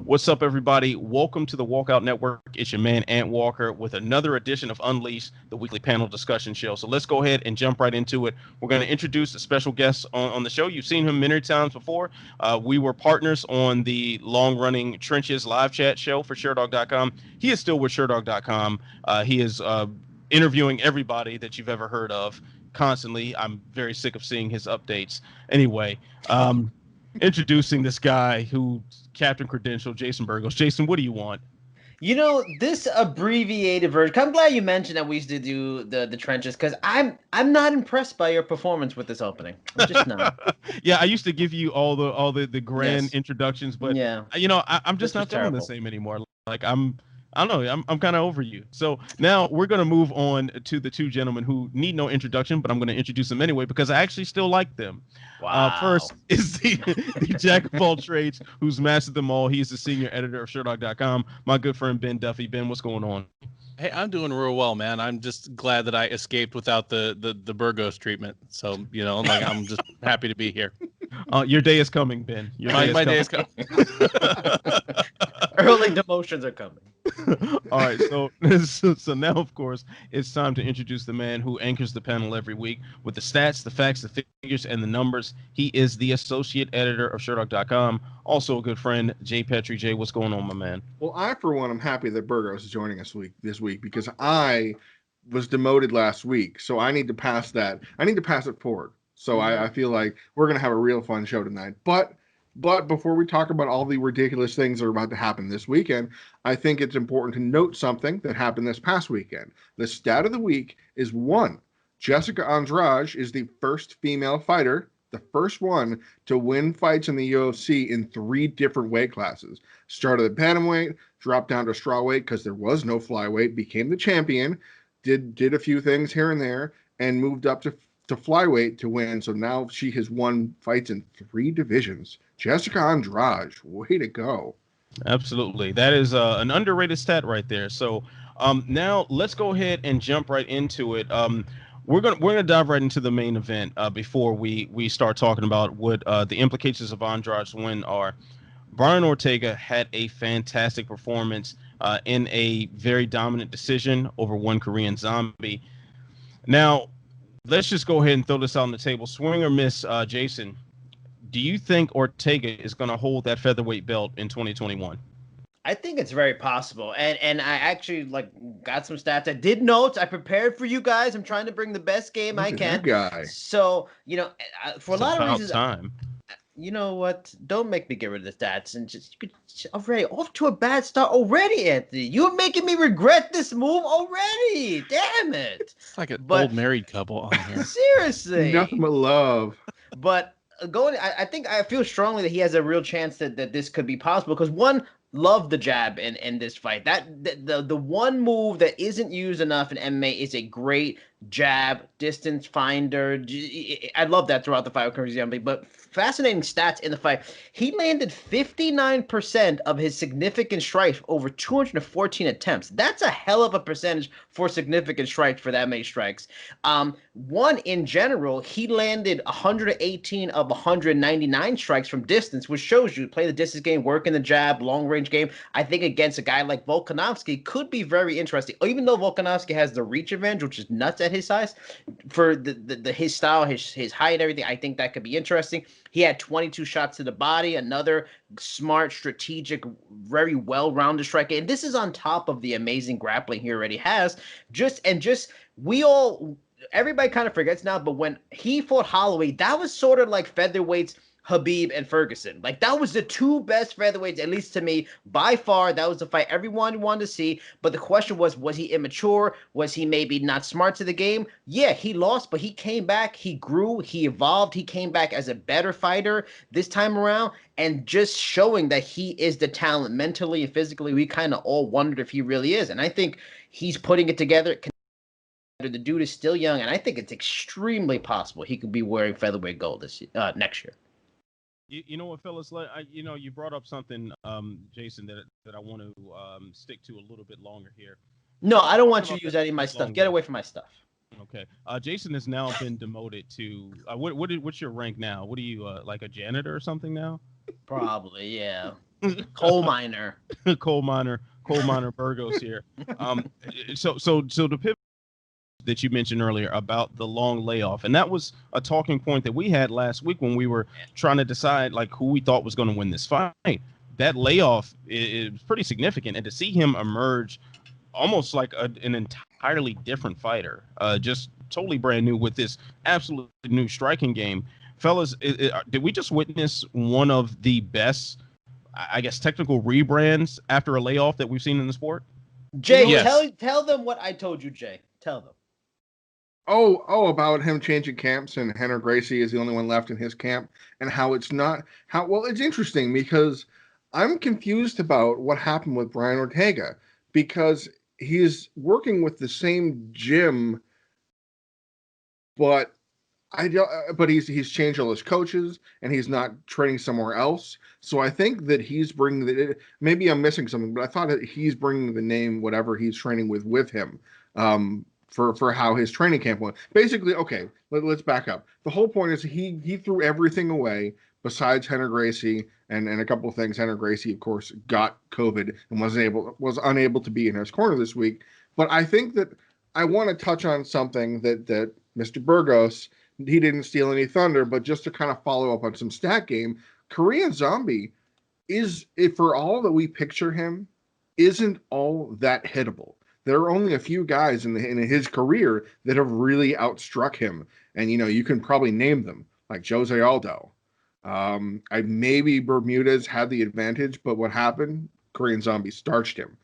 What's up, everybody? Welcome to the Walkout Network. It's your man, Ant Walker, with another edition of Unleash, the weekly panel discussion show. So let's go ahead and jump right into it. We're going to introduce a special guest on the show. You've seen him many times before. We were partners on the long-running Trenches live chat show for ShareDog.com. He is still with ShareDog.com. He is interviewing everybody that you've ever heard of constantly. I'm very sick of seeing his updates. Anyway, introducing this guy who Captain Credential, Jason Burgos. Jason, what do you want? This abbreviated version. I'm glad you mentioned that we used to do the trenches because I'm not impressed by your performance with this opening. I'm just not. Yeah, I used to give you all the grand introductions, but yeah, I'm just not feeling the same anymore. Like I don't know. I'm kind of over you. So now we're going to move on to the two gentlemen who need no introduction, but I'm going to introduce them anyway because I actually still like them. Wow. First is the jack of all trades who's mastered them all. He is the senior editor of ShareDog.com. My good friend Ben Duffy. Ben, what's going on? Hey, I'm doing real well, man. I'm just glad that I escaped without the Burgos treatment. So, I'm just happy to be here. Your day is coming, Ben. My day is coming. Early demotions are coming. All right, so now, of course, it's time to introduce the man who anchors the panel every week with the stats, the facts, the figures, and the numbers. He is the associate editor of ShareDog.com, also a good friend, Jay Petrie. Jay, what's going on, my man? Well, for one, I'm happy that Burgos is joining us this week because I was demoted last week, so I need to pass that. I need to pass it forward. So I feel like we're going to have a real fun show tonight. But before we talk about all the ridiculous things that are about to happen this weekend, I think it's important to note something that happened this past weekend. The stat of the week is 1. Jessica Andrade is the first female fighter, the first one to win fights in the UFC in 3 different weight classes. Started at bantamweight, dropped down to strawweight because there was no flyweight, became the champion, did a few things here and there, and moved up to flyweight to win. So now she has won fights in 3 divisions. Jessica Andrade, way to go. Absolutely. That is an underrated stat right there. So now let's go ahead and jump right into it. We're gonna dive right into the main event before we start talking about what the implications of Andrade's win are. Brian Ortega had a fantastic performance in a very dominant decision over one Korean zombie. Now, let's just go ahead and throw this out on the table. Swing or miss, Jason. Do you think Ortega is going to hold that featherweight belt in 2021? I think it's very possible. And I actually got some stats. I did notes. I prepared for you guys. I'm trying to bring the best game I can. That guy. So, for a lot of reasons. Time. You know what? Don't make me get rid of the stats and just already off to a bad start already, Anthony. You're making me regret this move already. Damn it. It's like an old married couple on here. Seriously. Nothing but love. But I think I feel strongly that he has a real chance that this could be possible because one, love the jab in this fight. The one move that isn't used enough in MMA is a great jab, distance finder. I love that throughout the fight with Cris Cyborg, but fascinating stats in the fight. He landed 59% of his significant strikes over 214 attempts. That's a hell of a percentage for significant strikes for that many strikes. One, in general, he landed 118 of 199 strikes from distance, which shows you play the distance game, work in the jab, long range game. I think against a guy like Volkanovski could be very interesting. Even though Volkanovski has the reach advantage, which is nuts at his size, for his style, his height, and everything, I think that could be interesting. He had 22 shots to the body, another smart, strategic, very well-rounded striker. And this is on top of the amazing grappling he already has. Everybody kind of forgets now, but when he fought Holloway, that was sort of like featherweights Khabib and Ferguson. That was the 2 best featherweights, at least to me, by far. That was the fight everyone wanted to see. But the question was he immature? Was he maybe not smart to the game? Yeah, he lost, but he came back. He grew. He evolved. He came back as a better fighter this time around, and just showing that he is the talent mentally and physically. We kind of all wondered if he really is, and I think he's putting it together. The dude is still young, and I think it's extremely possible he could be wearing featherweight gold next year. You know what, fellas? You brought up something, Jason, that I want to stick to a little bit longer here. No, I don't want you to use any of my stuff. Get away from my stuff. Okay. Jason has now been demoted to what's your rank now? What are you like a janitor or something now? Probably, yeah. Coal miner. Coal miner Burgos here. So the pivot that you mentioned earlier about the long layoff, and that was a talking point that we had last week when we were trying to decide like who we thought was going to win this fight. That layoff is pretty significant, and to see him emerge almost like an entirely different fighter, just totally brand new with this absolutely new striking game. Fellas, did we just witness one of the best, I guess, technical rebrands after a layoff that we've seen in the sport? Jay, Yes. tell them what I told you, Jay. Tell them. Oh, about him changing camps and Henry Gracie is the only one left in his camp, and how it's not how well it's interesting because I'm confused about what happened with Brian Ortega because he's working with the same gym, but but he's changed all his coaches and he's not training somewhere else. So I think that he's bringing maybe I'm missing something, but I thought that he's bringing the name whatever he's training with him. For how his training camp went. Basically, okay, let's back up. The whole point is he threw everything away besides Henry Gracie and a couple of things. Henry Gracie, of course, got COVID and was unable to be in his corner this week. But I think that I want to touch on something that Mr. Burgos, he didn't steal any thunder, but just to kind of follow up on some stat game, Korean Zombie is, for all that we picture him, isn't all that hittable. There are only a few guys in his career that have really outstruck him. And, you can probably name them, like Jose Aldo. Maybe Bermudez had the advantage, but what happened? Korean Zombie starched him.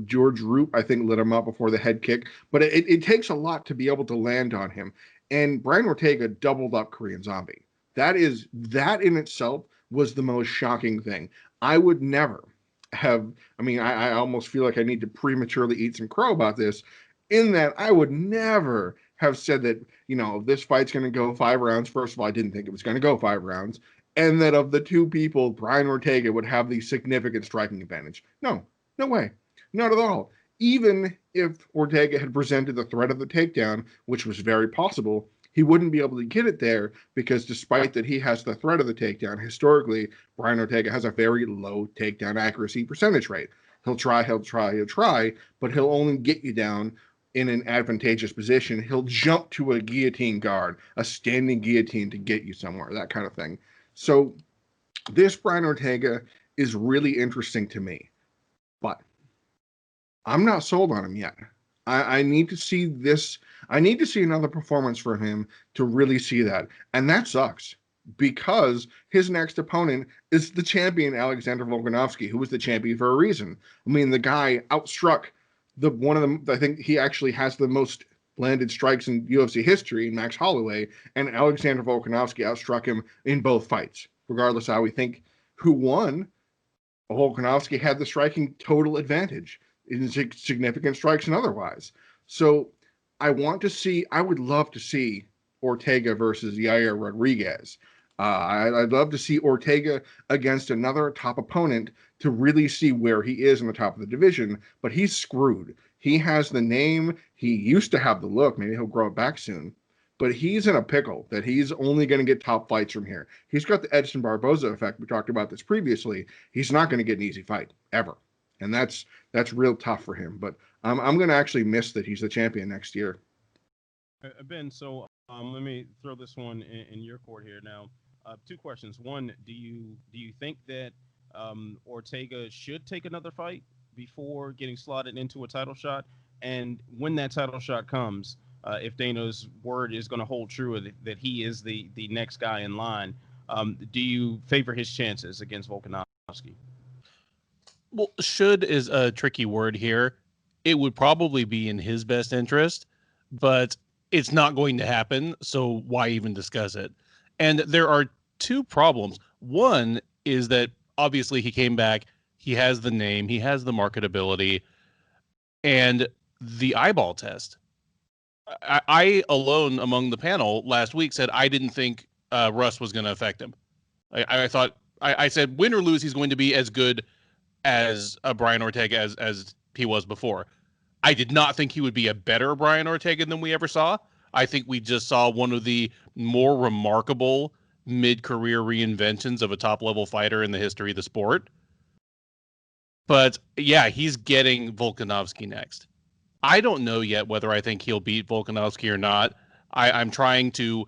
George Roop, I think, lit him up before the head kick. But it takes a lot to be able to land on him. And Brian Ortega doubled up Korean Zombie. That in itself was the most shocking thing. I would never I almost feel like I need to prematurely eat some crow about this, in that I would never have said that, this fight's going to go 5 rounds. First of all, I didn't think it was going to go 5 rounds. And that of the two people, Brian Ortega would have the significant striking advantage. No way. Not at all. Even if Ortega had presented the threat of the takedown, which was very possible, he wouldn't be able to get it there because despite that he has the threat of the takedown, historically, Brian Ortega has a very low takedown accuracy percentage rate. He'll try, but he'll only get you down in an advantageous position. He'll jump to a guillotine guard, a standing guillotine to get you somewhere, that kind of thing. So this Brian Ortega is really interesting to me, but I'm not sold on him yet. I need to see this. I need to see another performance from him to really see that. And that sucks because his next opponent is the champion, Alexander Volkanovski, who was the champion for a reason. I mean, the guy outstruck one of them. I think he actually has the most landed strikes in UFC history, Max Holloway, and Alexander Volkanovski outstruck him in both fights. Regardless of how we think who won, Volkanovski had the striking total advantage in significant strikes and otherwise. So I would love to see Ortega versus Yair Rodriguez. I'd love to see Ortega against another top opponent to really see where he is in the top of the division, but he's screwed. He has the name. He used to have the look. Maybe he'll grow it back soon. But he's in a pickle that he's only going to get top fights from here. He's got the Edson Barboza effect. We talked about this previously. He's not going to get an easy fight, ever. And that's real tough for him. But I'm going to actually miss that he's the champion next year. Ben, so let me throw this one in your court here now. 2 questions. One, do you think that Ortega should take another fight before getting slotted into a title shot? And when that title shot comes, if Dana's word is going to hold true that he is the next guy in line, do you favor his chances against Volkanovski? Well, should is a tricky word here. It would probably be in his best interest, but it's not going to happen. So why even discuss it? And there are 2 problems. One is that obviously he came back. He has the name. He has the marketability and the eyeball test. I alone among the panel last week said I didn't think Russ was going to affect him. I thought I said win or lose, he's going to be as good as a Brian Ortega as he was before. I did not think he would be a better Brian Ortega than we ever saw. I think we just saw one of the more remarkable mid-career reinventions of a top-level fighter in the history of the sport. But yeah, he's getting Volkanovski next. I don't know yet whether I think he'll beat Volkanovski or not. I'm trying to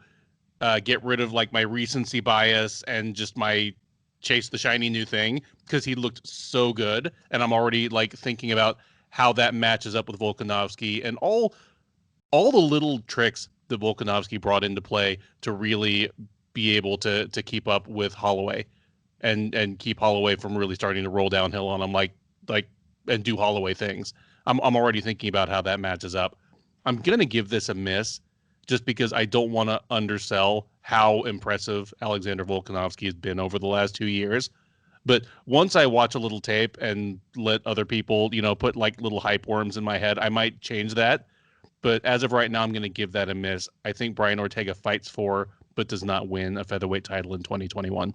get rid of like my recency bias and just my chase the shiny new thing, because he looked so good, and I'm already like thinking about how that matches up with Volkanovski and all the little tricks that Volkanovski brought into play to really be able to keep up with Holloway and keep Holloway from really starting to roll downhill on him like and do Holloway things. I'm already thinking about how that matches up. I'm gonna give this a miss just because I don't want to undersell how impressive Alexander Volkanovski has been over the last 2 years. But once I watch a little tape and let other people, put like little hype worms in my head, I might change that. But as of right now, I'm going to give that a miss. I think Brian Ortega fights for, but does not win a featherweight title in 2021.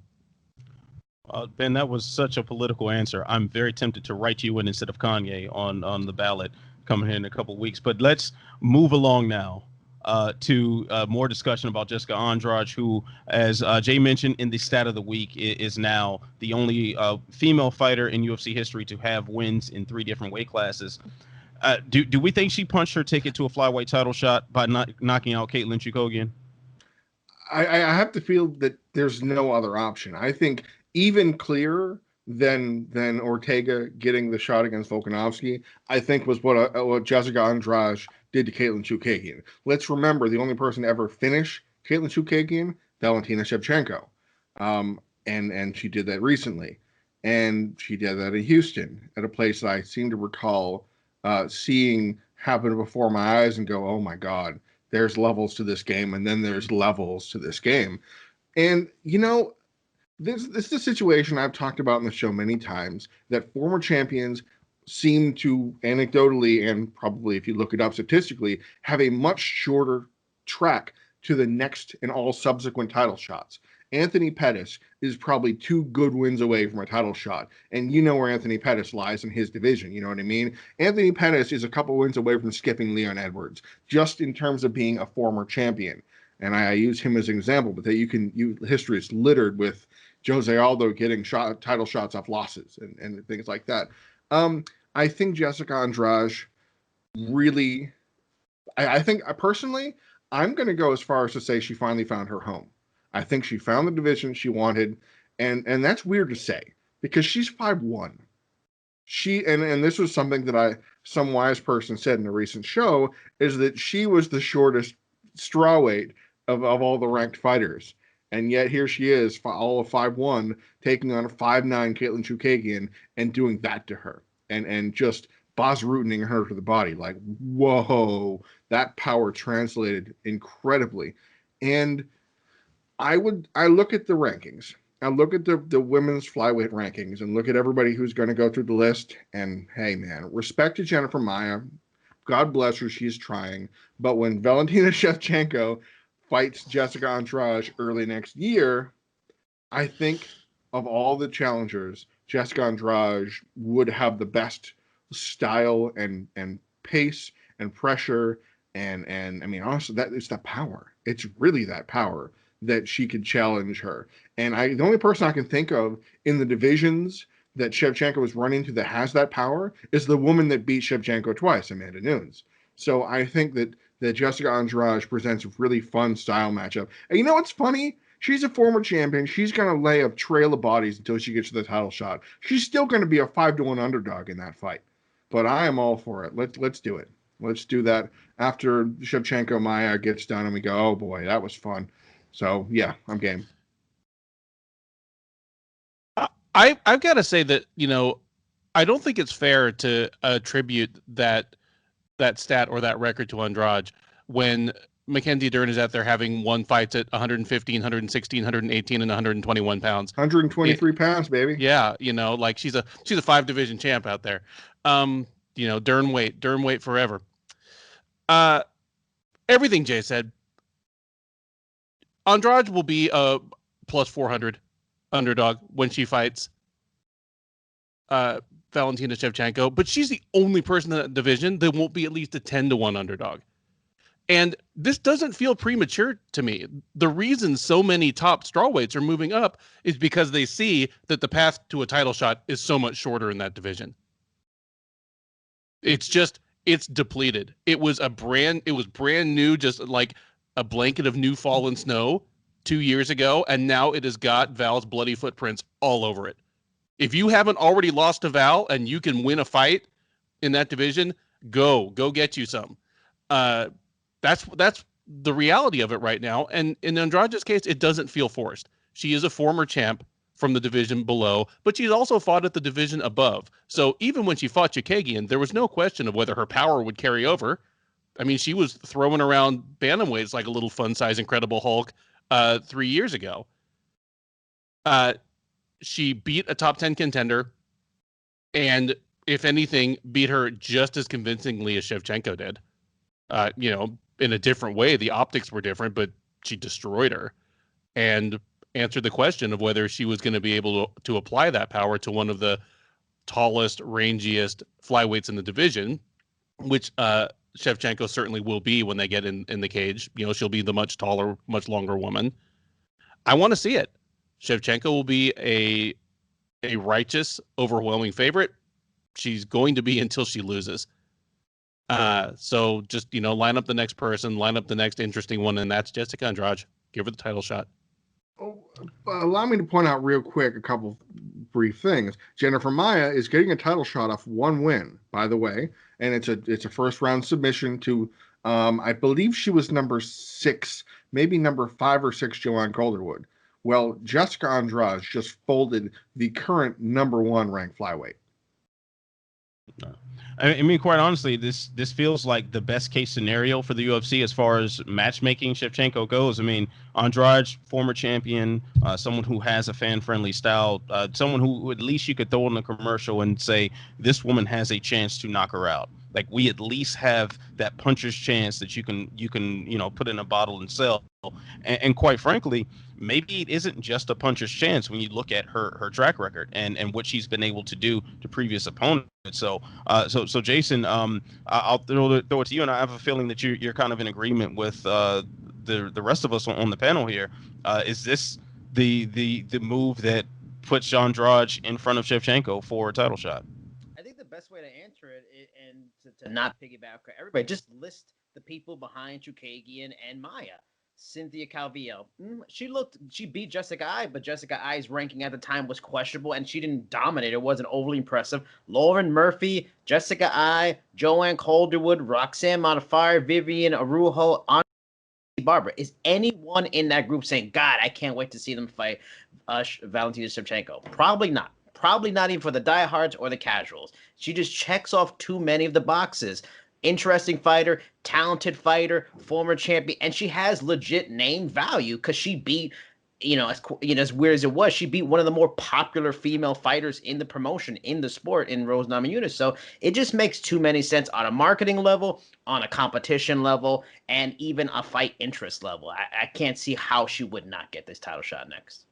Ben, that was such a political answer. I'm very tempted to write you in instead of Kanye on the ballot coming in a couple of weeks. But let's move along now to more discussion about Jessica Andrade, who, as Jay mentioned in the stat of the week, is now the only female fighter in UFC history to have wins in 3 different weight classes. Do we think she punched her ticket to a flyweight title shot by not knocking out Katlyn Chookagian? I have to feel that there's no other option. I think even clearer than Ortega getting the shot against Volkanovski, I think was what Jessica Andrade did to Katlyn Chookagian. Let's remember, the only person to ever finish Katlyn Chookagian, Valentina Shevchenko. And she did that recently. And she did that in Houston, at a place that I seem to recall seeing happen before my eyes and go, oh my God, there's levels to this game, and then there's levels to this game. And, this is a situation I've talked about in the show many times, that former champions seem to anecdotally, and probably if you look it up statistically, have a much shorter track to the next and all subsequent title shots. Anthony Pettis is probably 2 good wins away from a title shot. And you know where Anthony Pettis lies in his division. You know what I mean? Anthony Pettis is a couple wins away from skipping Leon Edwards, just in terms of being a former champion. And I use him as an example, but that history is littered with Jose Aldo getting title shots off losses and things like that. I think Jessica Andrade really, I think personally, I'm going to go as far as to say she finally found her home. I think she found the division she wanted, and that's weird to say because she's 5'1". And this was something that some wise person said in a recent show, is that she was the shortest strawweight of all the ranked fighters. And yet here she is, all of 5'1", taking on a 5'9" Katlyn Chookagian and doing that to her. And just boss-rooting her to the body. Like, whoa, that power translated incredibly. And I look at the rankings. I look at the women's flyweight rankings and look at everybody who's going to go through the list. And hey, man, respect to Jennifer Maia. God bless her, she's trying. But when Valentina Shevchenko fights Jessica Andrade early next year, I think of all the challengers, Jessica Andrade would have the best style and pace and pressure and I mean, honestly, that is the power. It's really that power that she could challenge her. And the only person I can think of in the divisions that Shevchenko was running to that has that power is the woman that beat Shevchenko twice, Amanda Nunes. So I think that Jessica Andrade presents a really fun style matchup. And you know what's funny? She's a former champion. She's going to lay a trail of bodies until she gets to the title shot. She's still going to be a 5-1 underdog in that fight. But I am all for it. Let's do it. Let's do that after Shevchenko Maia gets done and we go, oh boy, that was fun. So yeah, I'm game. I've got to say that, I don't think it's fair to attribute that stat or that record to Andrade when Mackenzie Dern is out there having won fights at 115, 116, 118, and 121 pounds. 123 pounds, baby. Yeah, like she's a 5-division champ out there. Dern weight forever. Everything Jay said. Andrade will be a plus 400 underdog when she fights Valentina Shevchenko, but she's the only person in that division that won't be at least a 10-1 underdog. And this doesn't feel premature to me. The reason so many top strawweights are moving up is because they see that the path to a title shot is so much shorter in that division. It's depleted. It was brand new, just like a blanket of new fallen snow 2 years ago, and now it has got Val's bloody footprints all over it. If you haven't already lost to Val and you can win a fight in that division, go get you some. That's the reality of it right now. And in Andrade's case, it doesn't feel forced. She is a former champ from the division below, but she's also fought at the division above. So even when she fought Chikagian, there was no question of whether her power would carry over. I mean, she was throwing around bantamweights like a little fun-size Incredible Hulk 3 years ago. She beat a top 10 contender, and if anything, beat her just as convincingly as Shevchenko did. In a different way. The optics were different, but she destroyed her and answered the question of whether she was going to be able to apply that power to one of the tallest, rangiest flyweights in the division, which Shevchenko certainly will be when they get in the cage. She'll be the much taller, much longer woman. I want to see it. Shevchenko will be a righteous, overwhelming favorite. She's going to be until she loses. So just, line up the next person, line up the next interesting one, and that's Jessica Andrade. Give her the title shot. Allow me to point out real quick a couple brief things. Jennifer Maia is getting a title shot off one win, by the way, and it's a first round submission to I believe she was number 6, maybe number 5 or 6 Joanne Calderwood. Well, Jessica Andrade just folded the current number 1 ranked flyweight. I mean, quite honestly, this feels like the best case scenario for the UFC as far as matchmaking Shevchenko goes. I mean, Andrade, former champion, someone who has a fan-friendly style, someone who at least you could throw in a commercial and say, this woman has a chance to knock her out. Like, we at least have that puncher's chance that you can put in a bottle and sell. And quite frankly, maybe it isn't just a puncher's chance when you look at her track record and what she's been able to do to previous opponents. So Jason, I'll throw it to you, and I have a feeling that you're kind of in agreement with the rest of us on the panel here. Is this the move that puts Andrade in front of Shevchenko for a title shot? I think the best way to answer it and to not piggyback everybody, just list the people behind Chookagian and Maia. Cynthia Calvillo, she beat Jessica Ai, but Jessica Ai's ranking at the time was questionable, and she didn't dominate. It wasn't overly impressive. Lauren Murphy, Jessica Ai, Joanne Calderwood, Roxanne Modafferi, Vivian Araujo, Barbara. Is anyone in that group saying, God, I can't wait to see them fight Valentina Shevchenko? Probably not. Probably not even for the diehards or the casuals. She just checks off too many of the boxes. Interesting fighter, talented fighter, former champion, and she has legit name value because she beat, as weird as it was, she beat one of the more popular female fighters in the promotion, in the sport, in Rose Namajunas. So it just makes too many sense on a marketing level, on a competition level, and even a fight interest level. I can't see how she would not get this title shot next.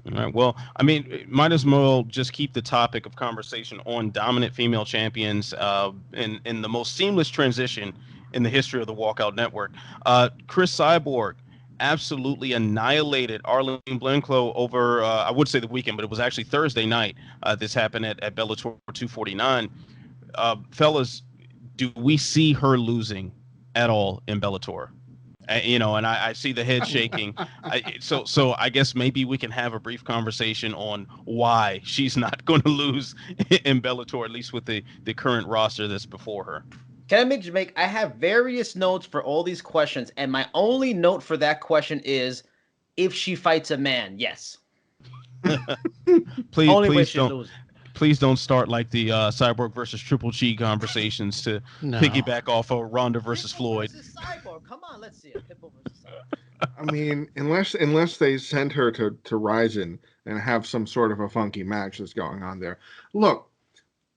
All right. Well, I mean, might as well just keep the topic of conversation on dominant female champions in the most seamless transition in the history of the Walkout Network. Cris Cyborg absolutely annihilated Arlene Blencowe over, I would say the weekend, but it was actually Thursday night. This happened at Bellator 249. Fellas, do we see her losing at all in Bellator? And I see the head shaking. So I guess maybe we can have a brief conversation on why she's not going to lose in Bellator, at least with the current roster that's before her. Can I make I have various notes for all these questions, and my only note for that question is if she fights a man, yes. Please don't start like the Cyborg versus Triple G conversations to piggyback off of Ronda versus Floyd. Versus Cyborg. Come on, let's see it. Pitbull versus Cyborg. I mean, unless they send her to Ryzen and have some sort of a funky match that's going on there. Look,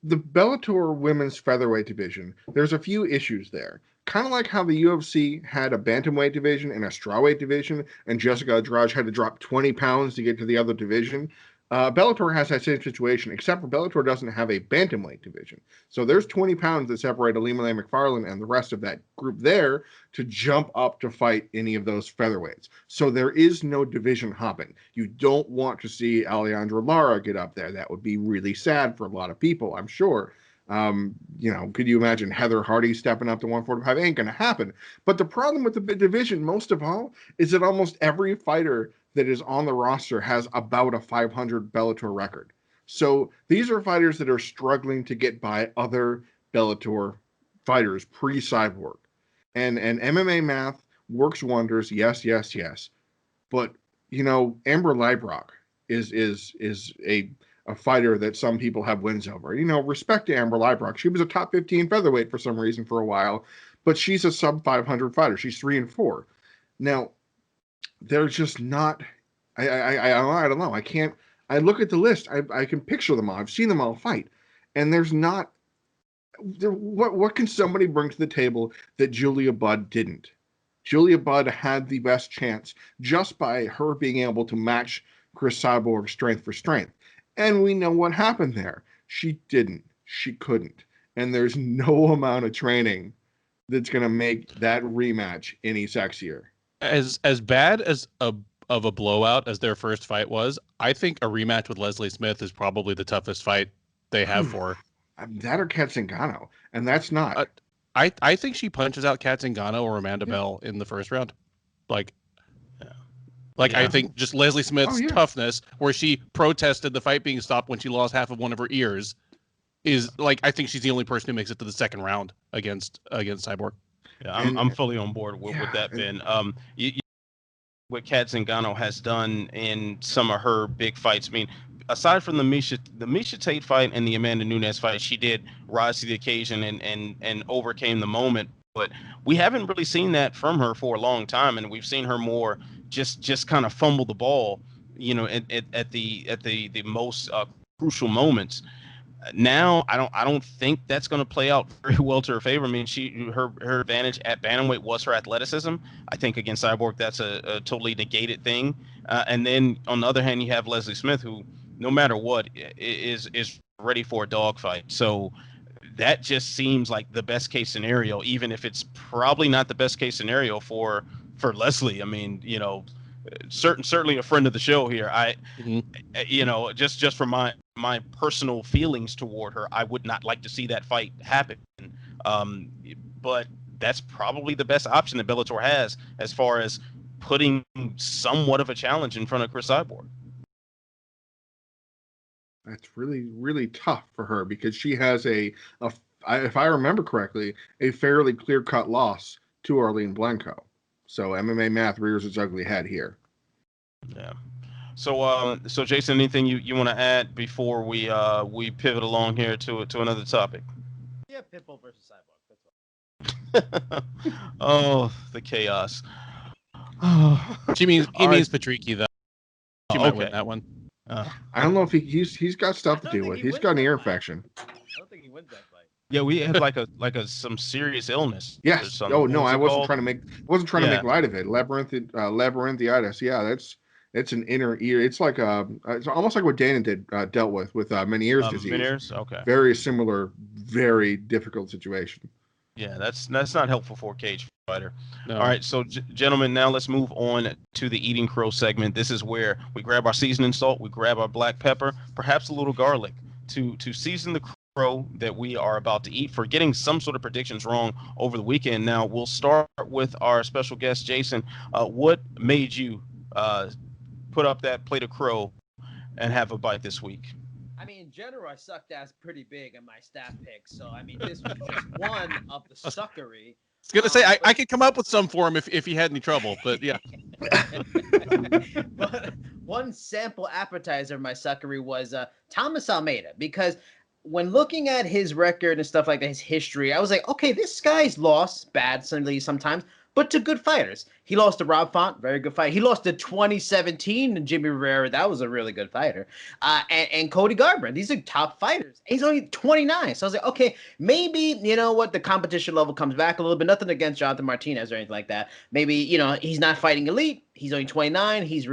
the Bellator women's featherweight division, there's a few issues there. Kind of like how the UFC had a bantamweight division and a strawweight division, and Jessica Andrade had to drop 20 pounds to get to the other division. Bellator has that same situation, except for Bellator doesn't have a bantamweight division. So there's 20 pounds that separate Ilima McFarlane and the rest of that group there to jump up to fight any of those featherweights. So there is no division hopping. You don't want to see Alejandro Lara get up there. That would be really sad for a lot of people, I'm sure. Could you imagine Heather Hardy stepping up to 145? Ain't going to happen. But the problem with the division, most of all, is that almost every fighter that is on the roster has about a 500 Bellator record. So these are fighters that are struggling to get by other Bellator fighters pre-Cyborg. And MMA math works wonders. Yes. But, Amber Leibrock is a fighter that some people have wins over. Respect to Amber Leibrock. She was a top 15 featherweight for some reason for a while, but she's a sub 500 fighter. She's 3-4. Now, they're just not. I don't know. I look at the list. I can picture them all. I've seen them all fight, and there's not. What can somebody bring to the table that Julia Budd didn't? Julia Budd had the best chance just by her being able to match Cris Cyborg strength for strength, and we know what happened there. She didn't. She couldn't, and there's no amount of training that's going to make that rematch any sexier. As bad as of a blowout as their first fight was, I think a rematch with Leslie Smith is probably the toughest fight they have for her. That or Kat Zingano, and that's not. I think she punches out Kat Zingano or Amanda Bell in the first round. I think just Leslie Smith's toughness, where she protested the fight being stopped when she lost half of one of her ears, is I think she's the only person who makes it to the second round against Cyborg. Yeah, I'm fully on board with that, Ben. What Kat Zingano has done in some of her big fights. I mean, aside from the Miesha Tate fight and the Amanda Nunes fight, she did rise to the occasion and overcame the moment. But we haven't really seen that from her for a long time, and we've seen her more just kind of fumble the ball, at the most crucial moments. Now, I don't think that's going to play out very well to her favor. I mean, her advantage at bantamweight was her athleticism. I think against Cyborg, that's a totally negated thing. And then on the other hand, you have Leslie Smith, who no matter what is ready for a dogfight. So that just seems like the best case scenario, even if it's probably not the best case scenario for Leslie. I mean, certainly a friend of the show here. Just from my personal feelings toward her, I would not like to see that fight happen. But that's probably the best option that Bellator has as far as putting somewhat of a challenge in front of Cris Cyborg. That's really, really tough for her because she has if I remember correctly, a fairly clear-cut loss to Arlene Blencowe. So MMA math rears its ugly head here. Yeah. So Jason, anything you want to add before we pivot along here to another topic? Yeah, Pitbull versus Cyborg. That's all. Oh, the chaos. He means Patricky though. She might win that one. I don't know if he's got stuff to deal with. He's got an ear infection. I don't think he wins that fight. Yeah, we had some serious illness. Yes. Oh no, I wasn't trying to make light of it. Labyrinthitis. Yeah, it's an inner ear. It's it's almost like what Dana dealt with Meniere's disease. Meniere's, okay. Very similar, very difficult situation. Yeah, that's not helpful for a cage fighter. No. All right, so gentlemen, now let's move on to the Eating Crow segment. This is where we grab our seasoning salt, we grab our black pepper, perhaps a little garlic to season the crow that we are about to eat for getting some sort of predictions wrong over the weekend. Now, we'll start with our special guest, Jason. What made you put up that plate of crow and have a bite this week? I mean, in general, I sucked ass pretty big on my staff picks. So, I mean, this was just one of the suckery. I was going to say, I could come up with some for him if he had any trouble, but yeah. But one sample appetizer of my suckery was Thomas Almeida, because when looking at his record and stuff like that, his history, I was like, okay, this guy's lost bad sometimes, but to good fighters. He lost to Rob Font, very good fight. He lost to 2017 to Jimmy Rivera. That was a really good fighter. And Cody Garbrandt. These are top fighters. He's only 29. So I was like, okay, maybe, the competition level comes back a little bit. Nothing against Jonathan Martinez or anything like that. Maybe, he's not fighting elite. He's only 29. He's,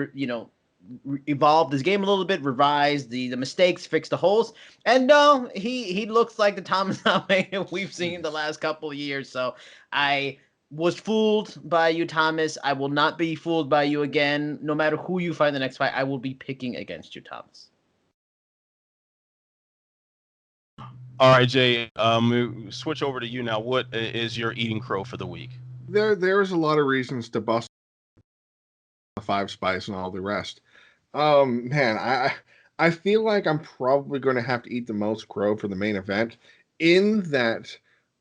evolved his game a little bit, revised the mistakes, fixed the holes. And no, he looks like the Thomas Almeida we've seen the last couple of years. So I was fooled by you, Thomas. I will not be fooled by you again. No matter who you fight in the next fight, I will be picking against you, Thomas. All right, Jay, switch over to you now. What is your eating crow for the week? There's a lot of reasons to bust the 5 spice and all the rest. Man, I feel like I'm probably going to have to eat the most crow for the main event, in that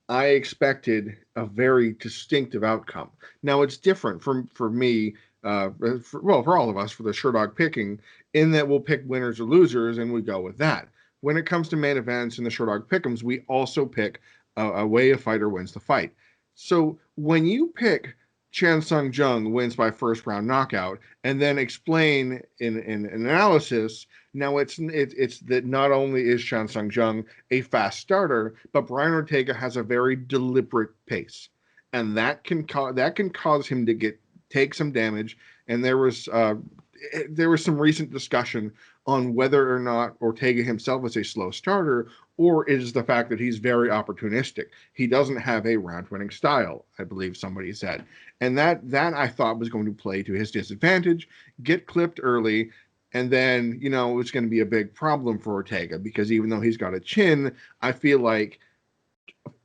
I expected a very distinctive outcome. Now it's different for me, for all of us, for the Sherdog picking, in that we'll pick winners or losers and we go with that. When it comes to main events and the Sherdog pick'ems, we also pick a way a fighter wins the fight. So when you pick Chan Sung Jung wins by first round knockout, and then explain in analysis, now it's that not only is Chan Sung Jung a fast starter, but Brian Ortega has a very deliberate pace, and that can cause him to take some damage. And there was some recent discussion on whether or not Ortega himself is a slow starter, or is the fact that he's very opportunistic. He doesn't have a round-winning style, I believe somebody said. And that I thought was going to play to his disadvantage, get clipped early, and then, it's going to be a big problem for Ortega, because even though he's got a chin, I feel like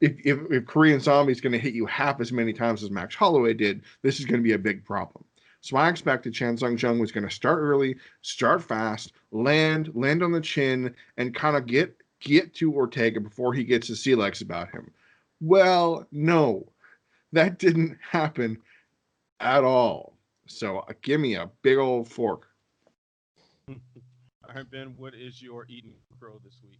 if Korean Zombie is going to hit you half as many times as Max Holloway did, this is going to be a big problem. So I expected Chan Sung Jung was going to start early, start fast, land on the chin, and kind of get to Ortega before he gets his sea legs about him. Well, no, that didn't happen at all. So give me a big old fork. All right, Ben, what is your eating crow this week?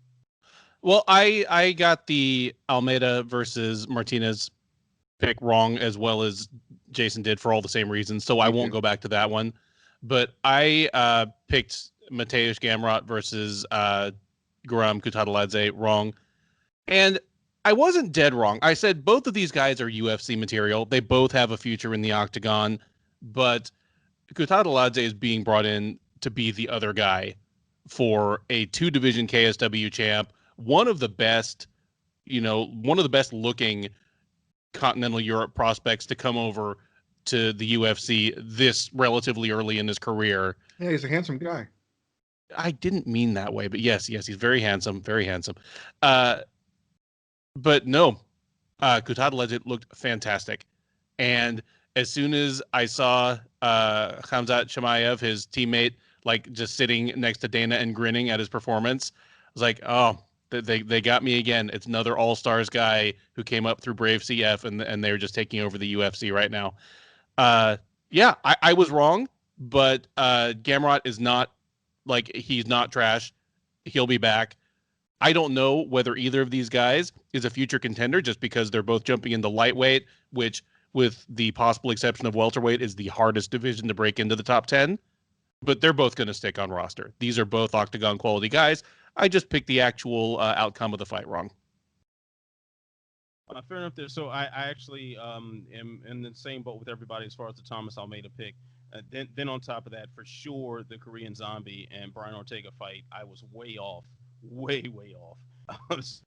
Well, I got the Almeida versus Martinez pick wrong, as well as Jason did, for all the same reasons, so I won't go back to that one. But I picked Mateusz Gamrot versus Guram Kutateladze wrong, and I wasn't dead wrong. I said both of these guys are UFC material. They both have a future in the octagon, but Kutateladze is being brought in to be the other guy for a 2-division KSW champ, one of the best looking continental Europe prospects to come over to the UFC this relatively early in his career. Yeah, he's a handsome guy. I didn't mean that way, but yes, he's very handsome, very handsome. But no, Kutateladze looked fantastic. And as soon as I saw Khamzat Chimaev, his teammate, like just sitting next to Dana and grinning at his performance, I was like, oh, they got me again. It's another All-Stars guy who came up through Brave CF, and they're just taking over the UFC right now. Yeah, I was wrong, but Gamrot is not, like, he's not trash. He'll be back. I don't know whether either of these guys is a future contender, just because they're both jumping into lightweight, which, with the possible exception of welterweight, is the hardest division to break into the top 10. But they're both going to stick on roster. These are both octagon quality guys. I just picked the actual outcome of the fight wrong. Fair enough there. So I actually am in the same boat with everybody as far as the Thomas Almeida pick. Then on top of that, for sure, the Korean Zombie and Brian Ortega fight, I was way off. Way off.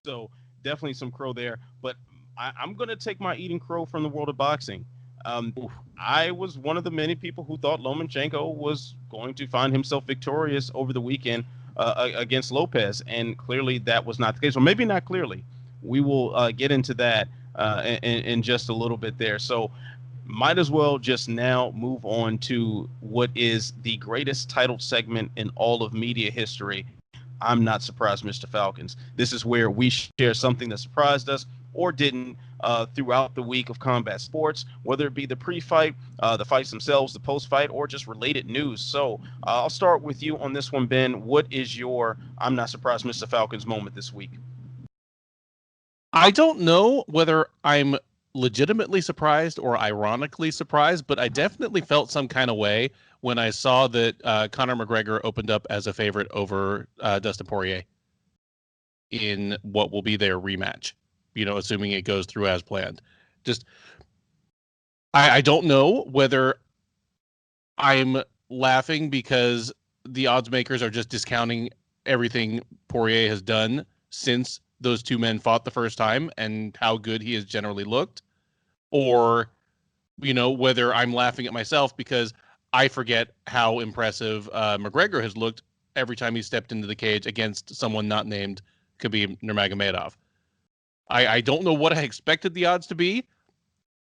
So definitely some crow there. But I'm going to take my eating crow from the world of boxing. I was one of the many people who thought Lomachenko was going to find himself victorious over the weekend against Lopez, and clearly that was not the case. Or maybe not clearly. We will get into that in just a little bit there. So might as well just now move on to what is the greatest titled segment in all of media history. I'm not surprised, Mr. Falcons. This is where we share something that surprised us or didn't throughout the week of combat sports, whether it be the pre-fight, the fights themselves, the post-fight, or just related news. So I'll start with you on this one, Ben. What is your I'm not surprised, Mr. Falcons moment this week? I don't know whether I'm legitimately surprised or ironically surprised, but I definitely felt some kind of way when I saw that Conor McGregor opened up as a favorite over Dustin Poirier in what will be their rematch, assuming it goes through as planned. Just, I don't know whether I'm laughing because the odds makers are just discounting everything Poirier has done since those two men fought the first time and how good he has generally looked, or, whether I'm laughing at myself because I forget how impressive McGregor has looked every time he stepped into the cage against someone not named Khabib Nurmagomedov. I don't know what I expected the odds to be,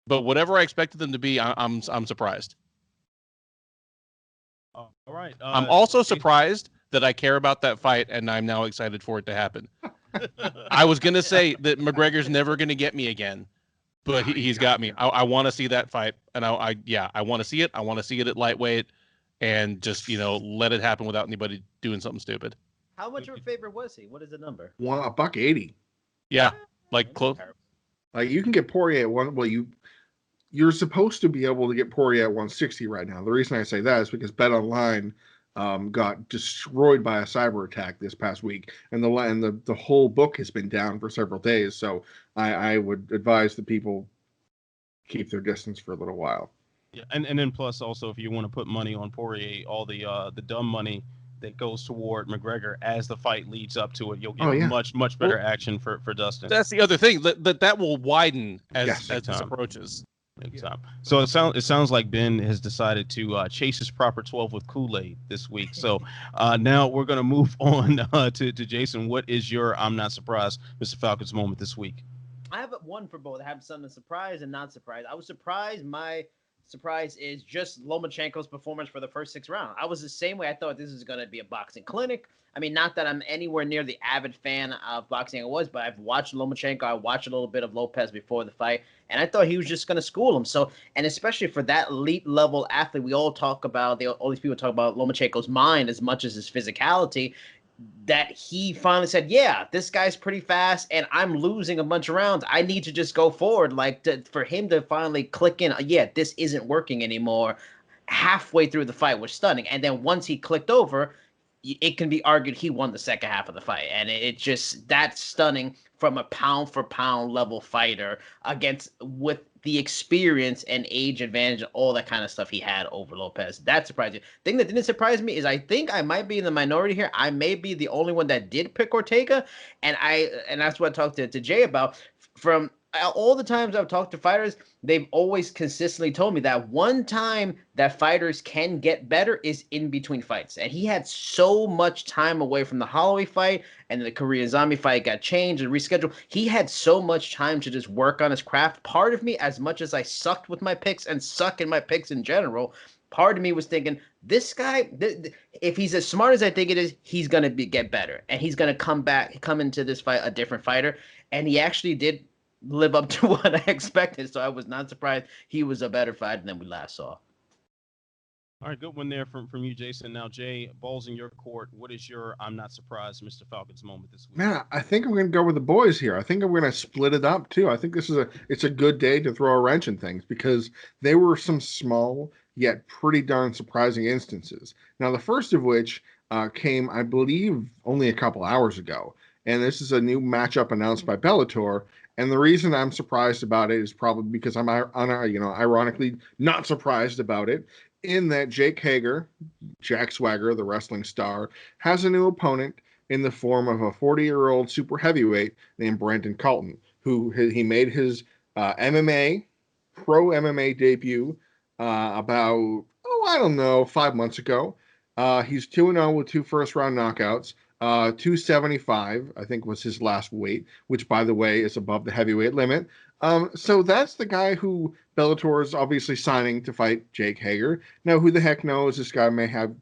but whatever I expected them to be, I'm surprised. All right. I'm also surprised that I care about that fight, and I'm now excited for it to happen. I was going to say that McGregor's never going to get me again, but he's got me. I want to see that fight, and I want to see it. I want to see it at lightweight, and just let it happen without anybody doing something stupid. How much of a favorite was he? What is the number? $1.80. Yeah, like close. Like you can get Poirier at one. Well, you're supposed to be able to get Poirier at 160 right now. The reason I say that is because BetOnline got destroyed by a cyber attack this past week, and the whole book has been down for several days. So I would advise the people keep their distance for a little while. Yeah, and then plus also if you want to put money on Poirier, all the dumb money that goes toward McGregor as the fight leads up to it, you'll get much better action for Dustin. That's the other thing that will widen as this approaches. So it sounds like Ben has decided to chase his proper 12 with Kool-Aid this week. So now we're going to move on to Jason. What is your I'm not surprised, Mr. Falcons moment this week? I have one for both. I have something surprised and not surprised. I was surprised. My surprise is just Lomachenko's performance for the first 6 rounds. I was the same way. I thought this was going to be a boxing clinic. I mean, not that I'm anywhere near the avid fan of boxing I was, but I've watched Lomachenko. I watched a little bit of Lopez before the fight, and I thought he was just going to school him. So, and especially for that elite level athlete, we all talk about, all these people talk about Lomachenko's mind as much as his physicality, that he finally said, yeah, this guy's pretty fast and I'm losing a bunch of rounds. I need to just go forward. For him to finally click in, yeah, this isn't working anymore. Halfway through the fight was stunning. And then once he clicked over, it can be argued he won the second half of the fight. And that's stunning from a pound for pound level fighter with the experience and age advantage, all that kind of stuff he had over Lopez. That surprised you. The thing that didn't surprise me is I think I might be in the minority here. I may be the only one that did pick Ortega. And that's what I talked to Jay about. From all the times I've talked to fighters, they've always consistently told me that one time that fighters can get better is in between fights. And he had so much time away from the Holloway fight, and the Korean Zombie fight got changed and rescheduled. He had so much time to just work on his craft. Part of me, as much as I sucked with my picks and suck in my picks in general, part of me was thinking, this guy, if he's as smart as I think it is, he's going to get better. And he's going to come into this fight a different fighter. And he actually did live up to what I expected, so I was not surprised he was a better fighter than we last saw. All right, good one there from you, Jason. Now, Jay, ball's in your court. What is your I'm not surprised, Mr. Falcons moment this week? Man, I think I'm going to go with the boys here. I think I'm going to split it up too. I think it's a good day to throw a wrench in things because there were some small yet pretty darn surprising instances. Now, the first of which came, I believe, only a couple hours ago, and this is a new matchup announced by Bellator. And the reason I'm surprised about it is probably because I'm ironically not surprised about it, in that Jake Hager, Jack Swagger, the wrestling star, has a new opponent in the form of a 40-year-old super heavyweight named Brandon Colton, who he made his pro MMA debut about 5 months ago. He's 2-0 with 2 first-round knockouts. 275, I think, was his last weight, which, by the way, is above the heavyweight limit. So that's the guy who Bellator is obviously signing to fight Jake Hager. Now, who the heck knows? This guy may have,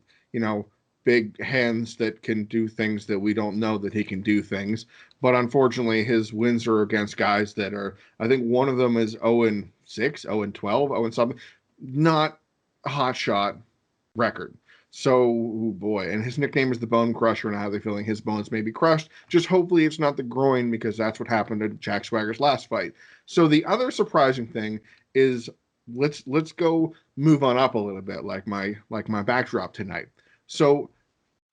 big hands that can do things that we don't know that he can do things. But unfortunately, his wins are against guys that are, I think one of them is 0-6, 0-12, 0-something. Not a hot shot record. So, boy, and his nickname is the Bone Crusher, and I have the feeling his bones may be crushed. Just hopefully it's not the groin, because that's what happened to Jack Swagger's last fight. So the other surprising thing is let's go move on up a little bit, like my backdrop tonight. So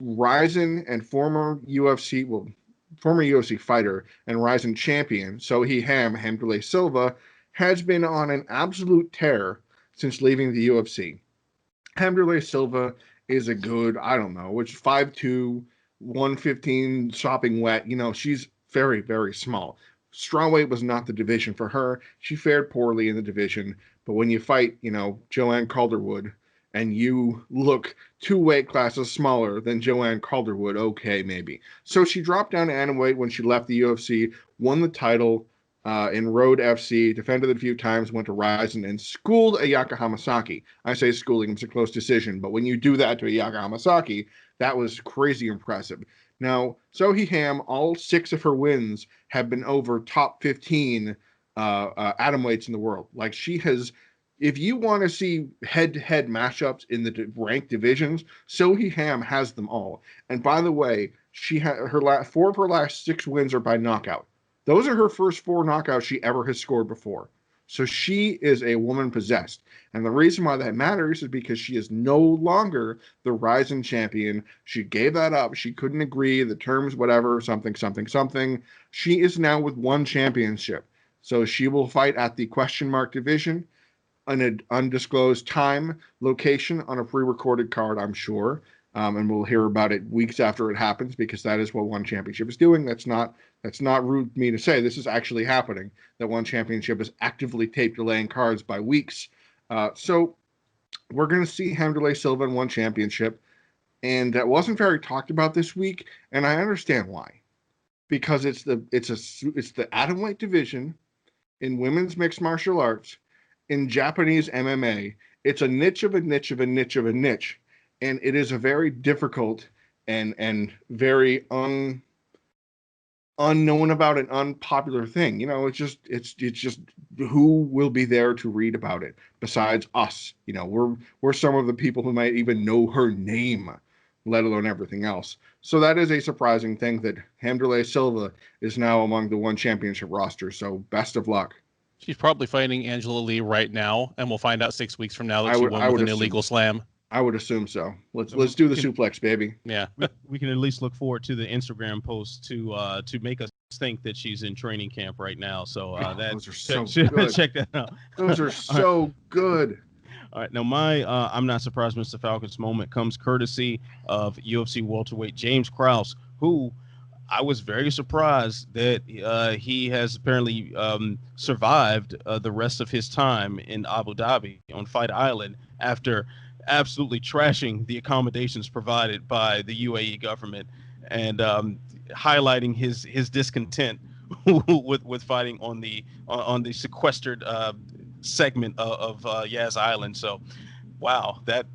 Ryzen and former UFC fighter and Ryzen champion, Hamderlei Silva, has been on an absolute tear since leaving the UFC. Hamderlei Silva is a good, I don't know, which 5'2", 115 sopping wet. She's very, very small. Strawweight was not the division for her. She fared poorly in the division. But when you fight, Joanne Calderwood, and you look 2 weight classes smaller than Joanne Calderwood, okay, maybe. So she dropped down to atomweight when she left the UFC, won the title in Road FC, defended it a few times, went to Ryzen, and schooled Ayaka Hamasaki. I say schooling, it's a close decision, but when you do that to Ayaka Hamasaki, that was crazy impressive. Now, Sohee Ham, all 6 of her wins have been over top 15 atomweights in the world. Like, she has... If you want to see head-to-head matchups in the ranked divisions, Sohee Ham has them all. And by the way, she had 4 of her last 6 wins are by knockout. Those are her first 4 knockouts she ever has scored before. So she is a woman possessed. And the reason why that matters is because she is no longer the Ryzen champion. She gave that up. She couldn't agree, the terms, whatever, something. She is now with 1 championship. So she will fight at the question mark division, an undisclosed time, location on a pre-recorded card, I'm sure. And we'll hear about it weeks after it happens, because that is what 1 championship is doing. That's not rude of me to say. This is actually happening, that 1 championship is actively tape delaying cards by weeks. So we're going to see Hamderlei Silva in 1 championship. And that wasn't very talked about this week. And I understand why, because it's the atomweight division in women's mixed martial arts. In Japanese MMA, it's a niche of a niche of a niche of a niche. And it is a very difficult and very unknown about and unpopular thing. It's just who will be there to read about it besides us. We're some of the people who might even know her name, let alone everything else. So that is a surprising thing that Hamderlei Silva is now among the 1 championship roster. So best of luck. She's probably fighting Angela Lee right now, and we'll find out 6 weeks from now that she won with an illegal slam. I would assume so. Let's do the suplex, baby. Yeah, we can at least look forward to the Instagram post to make us think that she's in training camp right now. So those are so good. Check that out. Those are so good. All right, now my I'm not surprised, Mr. Falcons moment comes courtesy of UFC welterweight James Krause, who I was very surprised that he has apparently survived the rest of his time in Abu Dhabi on Fight Island after absolutely trashing the accommodations provided by the UAE government and highlighting his discontent with fighting on the sequestered segment of Yas Island. So, wow, that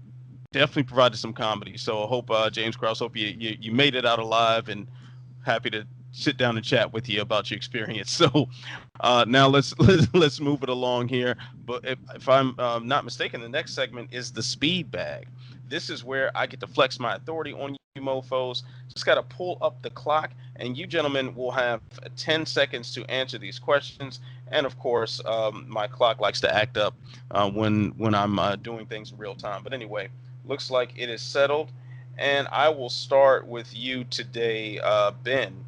definitely provided some comedy. So I hope James Krause, hope you made it out alive, and happy to sit down and chat with you about your experience. So now let's move it along here. But if I'm not mistaken, the next segment is the speed bag. This is where I get to flex my authority on you mofos. Just got to pull up the clock, and you gentlemen will have 10 seconds to answer these questions. And of course, my clock likes to act up when I'm doing things in real time. But anyway, looks like it is settled. And I will start with you today, Ben.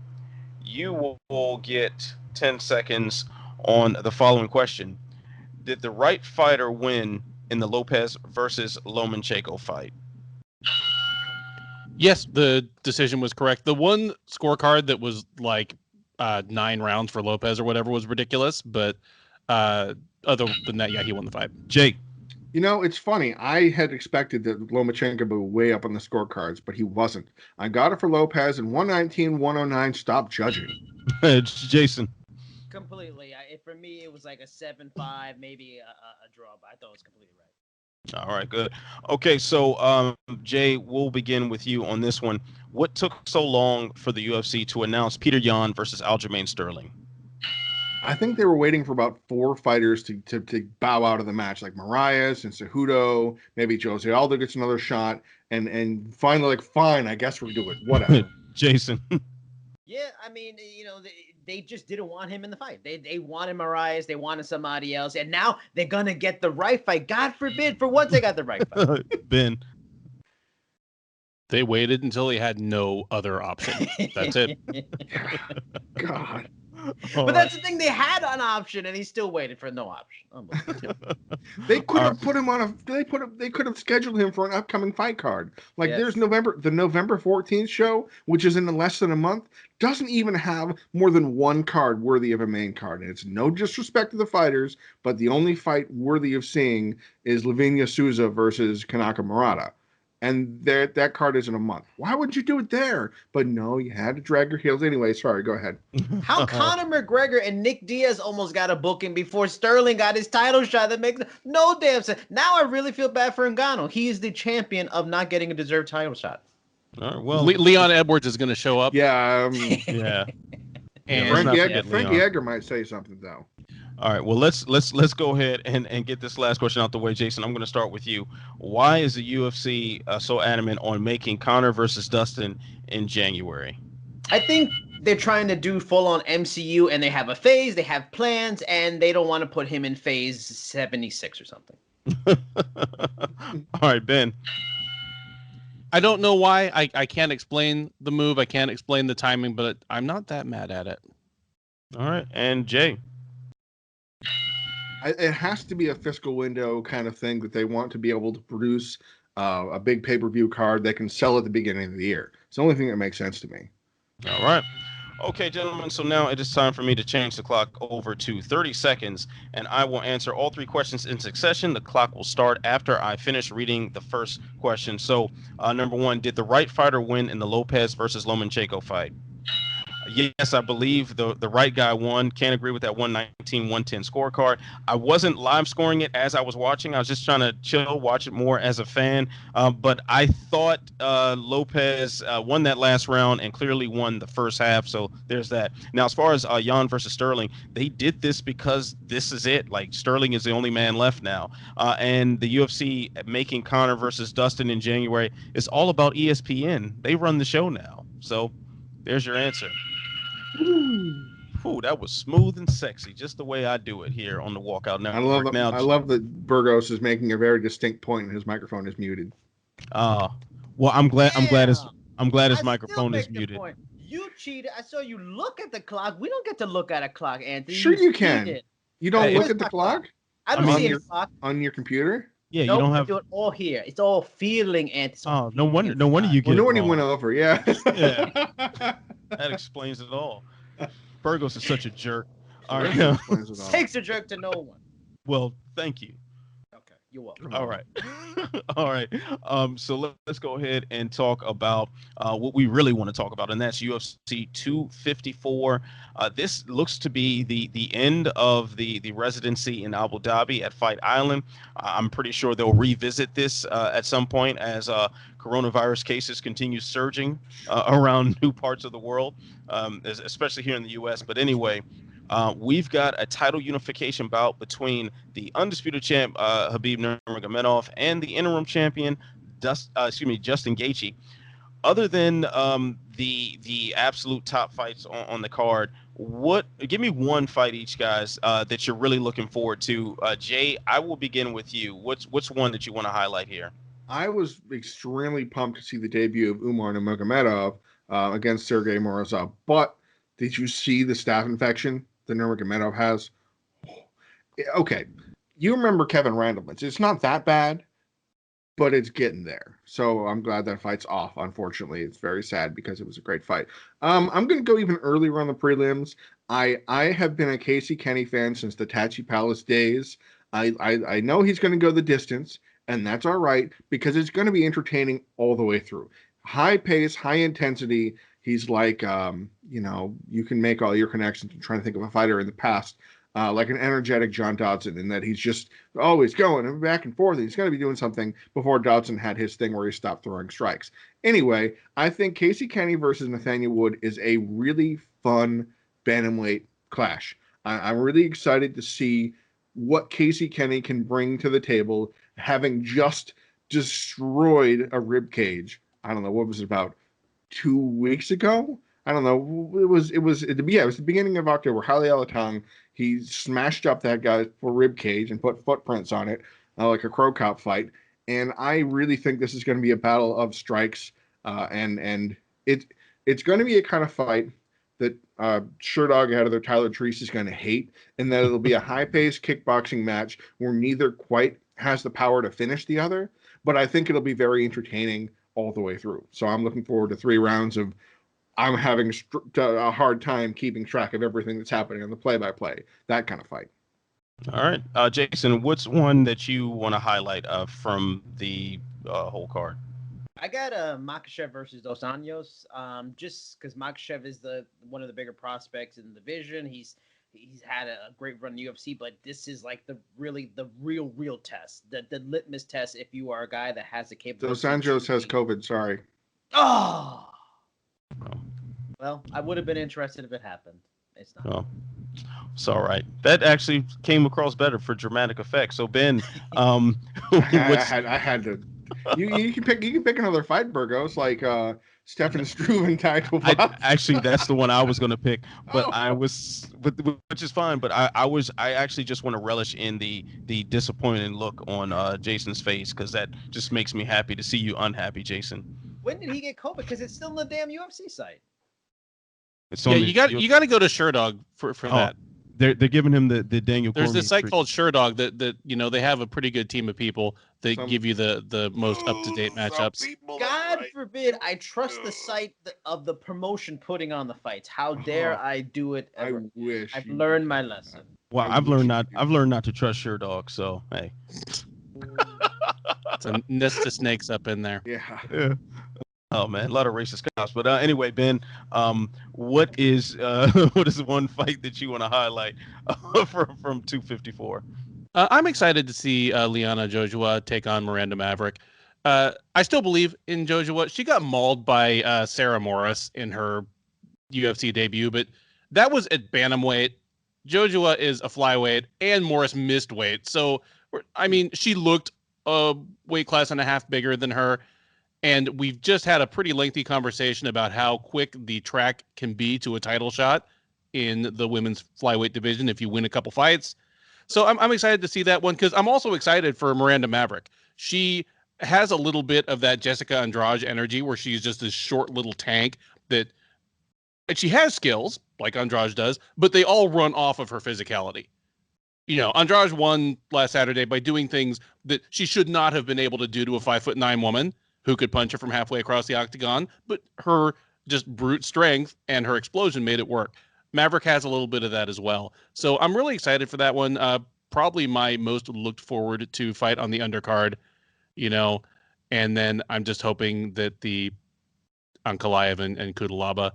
You will get 10 seconds on the following question. Did the right fighter win in the Lopez versus Lomachenko fight? Yes, the decision was correct. The one scorecard that was like 9 rounds for Lopez or whatever was ridiculous, but other than that, yeah, he won the fight. Jake. It's funny. I had expected that Lomachenko would be way up on the scorecards, but he wasn't. I got it for Lopez, and 119, 109, stop judging. Jason. Completely. For me, it was like a 7-5, maybe a draw, but I thought it was completely right. All right, good. Okay, so Jay, we'll begin with you on this one. What took so long for the UFC to announce Peter Yan versus Aljamain Sterling? I think they were waiting for about 4 fighters to bow out of the match, like Moraes and Cejudo, maybe Jose Aldo gets another shot, and finally, like, fine, I guess we'll do it. Whatever. Jason. Yeah, I mean, they just didn't want him in the fight. They wanted Moraes, they wanted somebody else, and now they're gonna get the right fight. God forbid, for once they got the right fight. Ben. They waited until he had no other option. That's it. God. But that's the thing. They had an option, and he still waited for no option. They could have put him on a. They could have scheduled him for an upcoming fight card. Like there's the November 14th show, which is in less than a month, doesn't even have more than one card worthy of a main card. And it's no disrespect to the fighters, but the only fight worthy of seeing is Lavinia Souza versus Kanaka Murata. And that card is in a month. Why wouldn't you do it there? But no, you had to drag your heels anyway. Sorry, go ahead. How Conor McGregor and Nick Diaz almost got a booking before Sterling got his title shot. That makes no damn sense. Now I really feel bad for Ngannou. He is the champion of not getting a deserved title shot. All right, well, Leon Edwards is going to show up. Yeah. Yeah. And Frankie Edgar might say something though. All right. Well, let's go ahead and get this last question out the way, Jason. I'm going to start with you. Why is the UFC so adamant on making Conor versus Dustin in January? I think they're trying to do full-on MCU, and they have a phase, they have plans, and they don't want to put him in phase 76 or something. All right, Ben. I don't know why. I can't explain the move. I can't explain the timing, but I'm not that mad at it. All right. And Jay. It has to be a fiscal window kind of thing that they want to be able to produce a big pay-per-view card they can sell at the beginning of the year. It's the only thing that makes sense to me. All right. Okay, gentlemen, so now it is time for me to change the clock over to 30 seconds, and I will answer all three questions in succession. The clock will start after I finish reading the first question. So, number one, did the right fighter win in the Lopez versus Lomachenko fight? Yes, I believe the right guy won. Can't agree with that 119-110 scorecard. I wasn't live scoring it as I was watching. I was just trying to chill, watch it more as a fan. But I thought Lopez won that last round and clearly won the first half. So there's that. Now, as far as Jan versus Sterling, they did this because this is it. Like, Sterling is the only man left now. And the UFC making Conor versus Dustin in January is all about ESPN. They run the show now. So there's your answer. Ooh, that was smooth and sexy, just the way I do it here on the Walkout Network. I love that Burgos is making a very distinct point and his microphone is muted. Well, I'm glad his microphone is muted. Point. You cheated. I saw you look at the clock. We don't get to look at a clock, Anthony. Sure, you can. You don't look at the clock? I don't see a clock on your computer. Yeah, nope, you don't have. I do it all here. It's all feeling, Anthony. Oh, no wonder you get. Well, no one went over. Yeah. Yeah. That explains it all. Burgos is such a jerk. All right. Takes a jerk to no one. Well, thank you. Okay, you're welcome. All right. All right. So let's go ahead and talk about what we really want to talk about, and that's UFC 254. This looks to be the end of the residency in Abu Dhabi at Fight Island. I'm pretty sure they'll revisit this at some point as coronavirus cases continue surging around new parts of the world, especially here in the U.S. But anyway, we've got a title unification bout between the undisputed champ Khabib Nurmagomedov and the interim champion Justin Gaethje. Other than the absolute top fights on the card, give me one fight each, guys, that you're really looking forward to. Jay, I will begin with you. What's one that you want to highlight here? I was extremely pumped to see the debut of Umar Nurmagomedov against Sergey Morozov. But did you see the staph infection that Nurmagomedov has? Okay, you remember Kevin Randleman. It's not that bad, but it's getting there. So I'm glad that fight's off. Unfortunately, it's very sad because it was a great fight. I'm going to go even earlier on the prelims. I have been a Casey Kenny fan since the Tachi Palace days. I know he's going to go the distance, and that's all right because it's going to be entertaining all the way through. High pace, high intensity. He's like, you can make all your connections. I'm trying to think of a fighter in the past, like an energetic John Dodson, in that he's just always going and back and forth. He's going to be doing something before Dodson had his thing where he stopped throwing strikes. Anyway, I think Casey Kenny versus Nathaniel Wood is a really fun bantamweight clash. I'm really excited to see what Casey Kenny can bring to the table, having just destroyed a rib cage. I don't know, what was it, about 2 weeks ago? I don't know. It was the beginning of October. Haile Alatong, he smashed up that guy for rib cage and put footprints on it, like a Crow Cop fight. And I really think this is going to be a battle of strikes. And it's going to be a kind of fight that Sherdog out of there, Tyler Treese is going to hate, and that it'll be a high-paced kickboxing match where neither quite has the power to finish the other, but I think it'll be very entertaining all the way through. So I'm looking forward to 3 rounds of I'm having a hard time keeping track of everything that's happening on the play-by-play, that kind of fight. All right. Jason, what's one that you want to highlight from the whole card? I got Makhachev versus Dos Anjos, just because Makhachev is one of the bigger prospects in the division. He's had a great run in the UFC, but this is like the real test, the litmus test if you are a guy that has the capability. Dos Anjos has COVID, sorry. Oh! Well, I would have been interested if it happened. It's not. Oh. It's all right. That actually came across better for dramatic effect. So Ben, I had to. You can pick another fight, Burgos, like Stefan Struve and Taco. Actually, that's the one I was going to pick, but which is fine. But I actually just want to relish in the disappointed look on Jason's face, because that just makes me happy to see you unhappy, Jason. When did he get COVID? Because it's still on the damn UFC site. You got to go to Sherdog for that. They're giving him the Daniel. There's this site called Sherdog that they have a pretty good team of people that give you the most up to date matchups. God forbid I trust the site of the promotion putting on the fights. How dare I do it ever? I wish. I've learned my lesson. Well, I've learned not to trust Sherdog. So hey, it's a nest of snakes up in there. Yeah. Oh man, a lot of racist cops. But anyway, Ben, what is one fight that you want to highlight from 254? I'm excited to see Liana Jojua take on Miranda Maverick. I still believe in Jojua. She got mauled by Sarah Morris in her UFC debut, but that was at bantamweight. Jojua is a flyweight, and Morris missed weight. So, I mean, she looked a weight class and a half bigger than her. And we've just had a pretty lengthy conversation about how quick the track can be to a title shot in the women's flyweight division if you win a couple fights. So I'm excited to see that one, because I'm also excited for Miranda Maverick. She has a little bit of that Jessica Andrade energy, where she's just this short little tank and she has skills like Andrade does, but they all run off of her physicality. You know, Andrade won last Saturday by doing things that she should not have been able to do to a 5'9" woman who could punch her from halfway across the octagon, but her just brute strength and her explosion made it work. Maverick has a little bit of that as well. So I'm really excited for that one. Probably my most looked forward to fight on the undercard, and then I'm just hoping that the Ankalaev and Kudalaba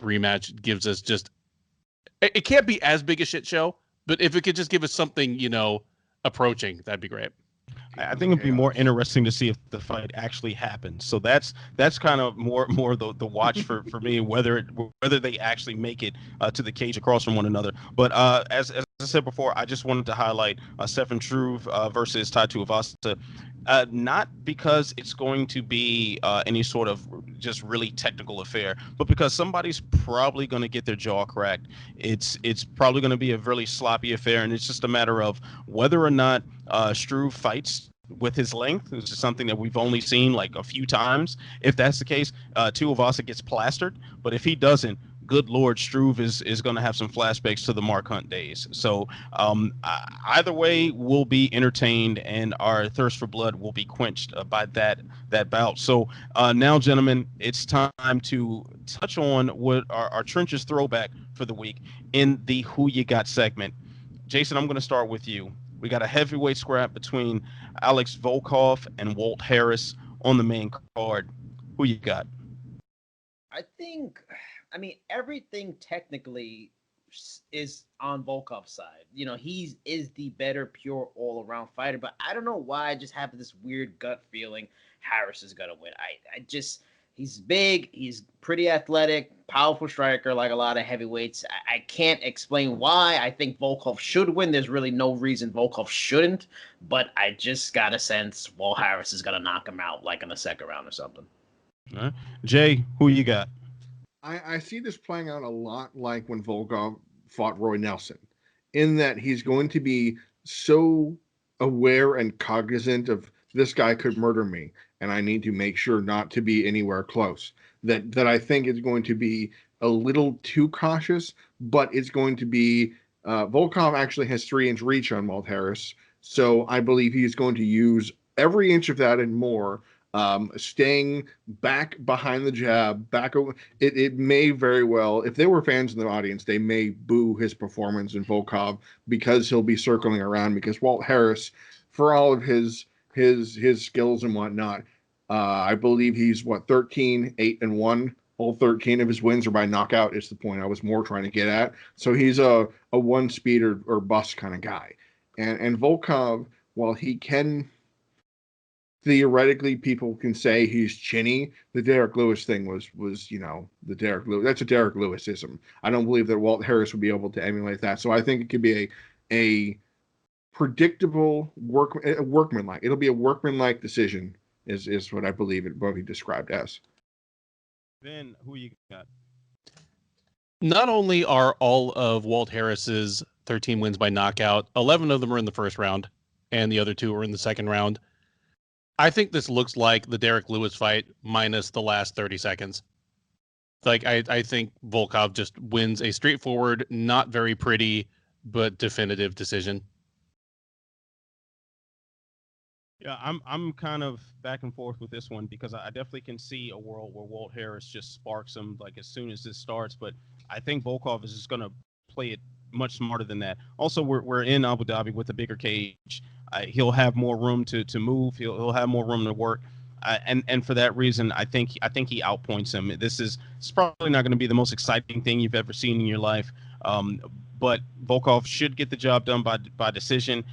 rematch gives us it can't be as big a shit show, but if it could just give us something, approaching, that'd be great. I think it'd be more interesting to see if the fight actually happens. So that's kind of more the watch for me, whether they actually make it to the cage across from one another. But as I said before, I just wanted to highlight Stefan Struve versus Tai Tuivasa. Not because it's going to be any sort of just really technical affair, but because somebody's probably going to get their jaw cracked. It's probably going to be a really sloppy affair, and it's just a matter of whether or not Struve fights with his length, which is something that we've only seen like a few times. If that's the case, Tuivasa gets plastered. But if he doesn't, good Lord, Struve is going to have some flashbacks to the Mark Hunt days. So either way, we'll be entertained, and our thirst for blood will be quenched by that bout. So now, gentlemen, it's time to touch on what our trenches throwback for the week in the Who You Got segment. Jason, I'm going to start with you. We got a heavyweight scrap between Alex Volkov and Walt Harris on the main card. Who you got? I mean, everything technically is on Volkov's side. He is the better, pure, all-around fighter. But I don't know why I just have this weird gut feeling Harris is gonna win. He's big, he's pretty athletic, powerful striker like a lot of heavyweights. I can't explain why. I think Volkov should win. There's really no reason Volkov shouldn't. But I just got a sense Walt Harris is gonna knock him out like in the second round or something. All right. Jay, who you got? I see this playing out a lot like when Volkov fought Roy Nelson, in that he's going to be so aware and cognizant of this guy could murder me, and I need to make sure not to be anywhere close. That I think is going to be a little too cautious, but it's going to be Volkov actually has 3-inch reach on Walt Harris, so I believe he's going to use every inch of that and more, staying back behind the jab, it may very well, if there were fans in the audience, they may boo his performance in Volkov because he'll be circling around, because Walt Harris, for all of his skills and whatnot, I believe he's 13-8-1. All 13 of his wins are by knockout, is the point I was more trying to get at. So he's a one speed or bust kind of guy. And Volkov, while he can theoretically, people can say he's chinny, the Derek Lewis thing was the Derek Lewis. That's a Derek Lewisism. I don't believe that Walt Harris would be able to emulate that. So I think it could be a predictable workmanlike. It'll be a workmanlike decision is what I believe it will be described as. Ben, who you got? Not only are all of Walt Harris's 13 wins by knockout, 11 of them are in the first round, and the other 2 are in the second round. I think this looks like the Derek Lewis fight minus the last 30 seconds. Like, I think Volkov just wins a straightforward, not very pretty, but definitive decision. Yeah, I'm kind of back and forth with this one, because I definitely can see a world where Walt Harris just sparks him like as soon as this starts, but I think Volkov is just going to play it much smarter than that. Also, we're in Abu Dhabi with a bigger cage. He'll have more room to move. He'll have more room to work. And for that reason, I think he outpoints him. It's probably not going to be the most exciting thing you've ever seen in your life. But Volkov should get the job done by decision.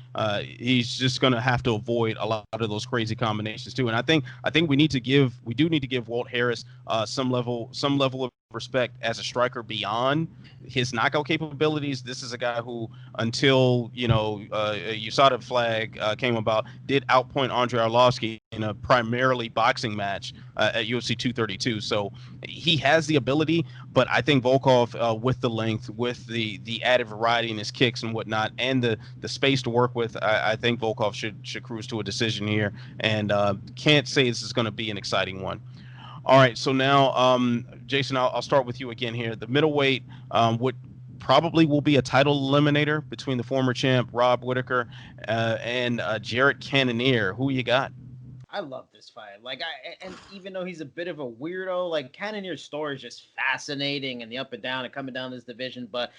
He's just going to have to avoid a lot of those crazy combinations too. And I think we do need to give Walt Harris some level of respect as a striker beyond his knockout capabilities. This is a guy who, until USADA flag came about, did outpoint Andrei Arlovsky in a primarily boxing match at UFC 232. So he has the ability, but I think Volkov, with the length, with the added variety in his kicks and whatnot, and the space to work with, I think Volkov should cruise to a decision here, and can't say this is going to be an exciting one. All right, so now, Jason, I'll start with you again here. The middleweight would probably will be a title eliminator between the former champ Rob Whittaker and Jarrett Cannonier. Who you got? I love this fight. And even though he's a bit of a weirdo, like, Cannonier's story is just fascinating, and the up and down and coming down this division. But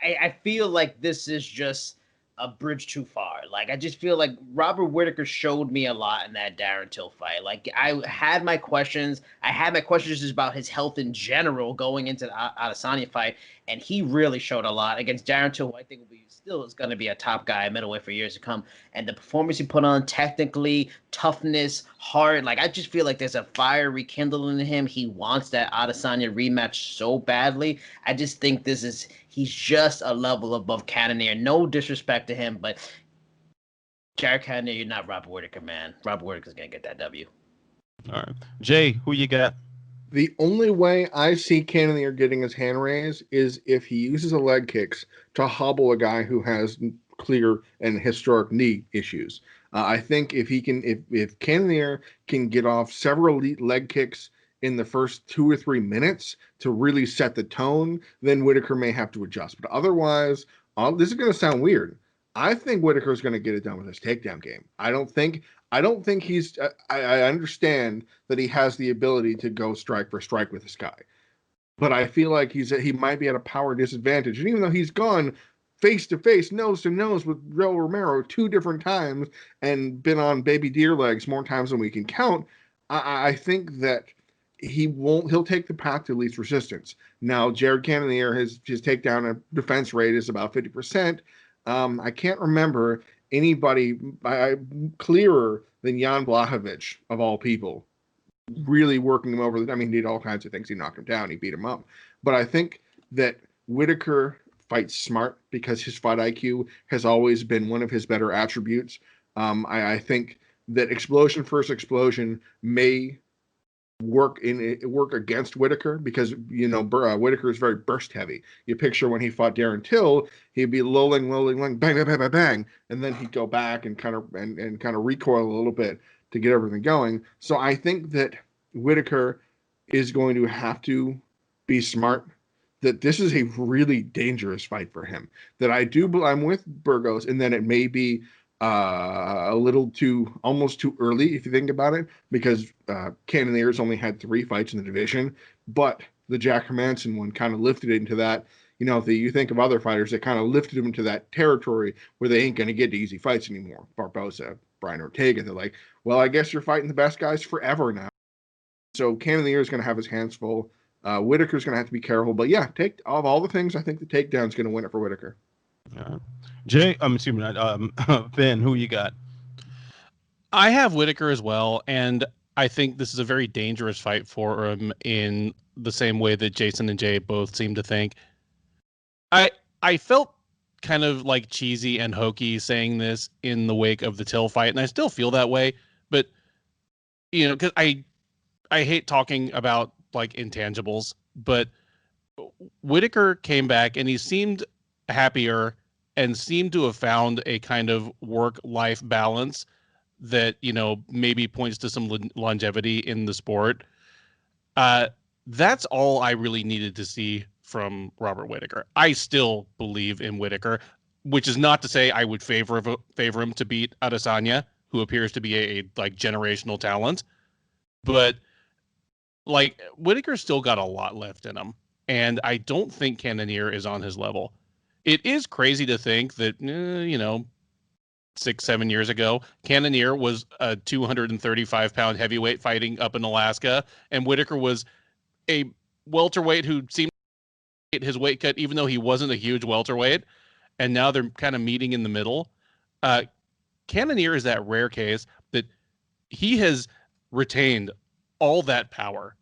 I feel like this is just a bridge too far. Like, I just feel like Robert Whittaker showed me a lot in that Darren Till fight. Like, I had my questions. Just about his health in general going into the Adesanya fight, and he really showed a lot against Darren Till, who I think is going to be a top guy at middleweight for years to come. And the performance he put on, technically, toughness, heart, like, I just feel like there's a fire rekindling in him. He wants that Adesanya rematch so badly. I just think he's just a level above Cannonier. No disrespect to him, but Jared Cannonier, you're not Robert Whittaker, man. Robert Whittaker's going to get that W. All right. Jay, who you got? The only way I see Cannonier getting his hand raised is if he uses a leg kicks to hobble a guy who has clear and historic knee issues. I think if Cannonier can get off several leg kicks in the first 2 or 3 minutes to really set the tone, then Whittaker may have to adjust. But otherwise, this is going to sound weird. I think Whittaker is going to get it done with his takedown game. I don't think he's. I understand that he has the ability to go strike for strike with this guy, but I feel like he might be at a power disadvantage. And even though he's gone face to face, nose to nose with Joe Romero 2 different times and been on baby deer legs more times than we can count, I think that he'll take the path to least resistance. Now, Jared Cannonier, his takedown and defense rate is about 50%. I can't remember anybody clearer than Jan Blachowicz, of all people, really working him over. I mean, he did all kinds of things. He knocked him down. He beat him up. But I think that Whittaker fights smart because his fight IQ has always been one of his better attributes. I think that explosion first explosion may work against Whittaker because Whittaker is very burst heavy. You picture when he fought Darren Till, he'd be lolling, bang, bang, bang, bang, bang, and then he'd go back and kind of recoil a little bit to get everything going. So I think that Whittaker is going to have to be smart that this is a really dangerous fight for him. That I'm with Burgos, and then it may be a little almost too early if you think about it, because Cannonier's only had 3 fights in the division, but the Jack Hermanson one kind of lifted it into that. If you think of other fighters that kind of lifted them into that territory where they ain't going to get easy fights anymore. Barboza, Brian Ortega, they're like, well, I guess you're fighting the best guys forever now. So Cannonier is going to have his hands full. Whittaker's going to have to be careful. But yeah, of all the things, I think the takedown's going to win it for Whittaker. Jay, Ben, who you got? I have Whittaker as well, and I think this is a very dangerous fight for him in the same way that Jason and Jay both seem to think. I felt kind of like cheesy and hokey saying this in the wake of the Till fight, and I still feel that way. But because I hate talking about like intangibles, but Whittaker came back and he seemed happier and seemed to have found a kind of work-life balance that maybe points to some longevity in the sport. That's all I really needed to see from Robert Whittaker. I still believe in Whittaker, which is not to say I would favor him to beat Adesanya, who appears to be a generational talent. But Whittaker's still got a lot left in him, and I don't think Cannonier is on his level. It is crazy to think that 6-7 years ago, Cannonier was a 235-pound heavyweight fighting up in Alaska, and Whittaker was a welterweight who seemed to hit his weight cut, even though he wasn't a huge welterweight. And now they're kind of meeting in the middle. Cannonier is that rare case that he has retained all that power.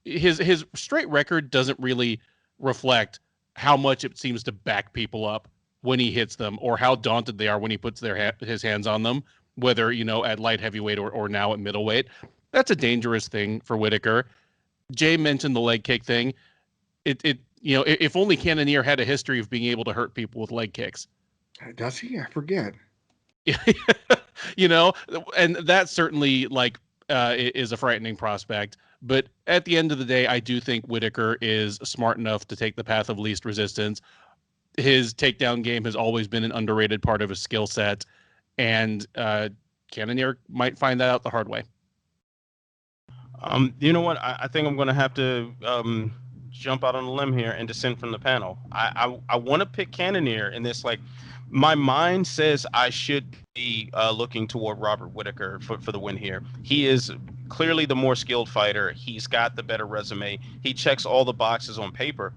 His straight record doesn't really reflect how much it seems to back people up when he hits them, or how daunted they are when he puts his hands on them, whether at light heavyweight or now at middleweight. That's a dangerous thing for Whittaker. Jay mentioned the leg kick thing. If only Cannonier had a history of being able to hurt people with leg kicks. Does he? I forget. And that certainly is a frightening prospect. But at the end of the day, I do think Whittaker is smart enough to take the path of least resistance. His takedown game has always been an underrated part of his skill set, and Cannonier might find that out the hard way. You know what? I think I'm going to have to jump out on a limb here and dissent from the panel. I want to pick Cannonier in this. My mind says I should be looking toward Robert Whittaker for the win here. He is clearly the more skilled fighter. He's got the better resume. He checks all the boxes on paper.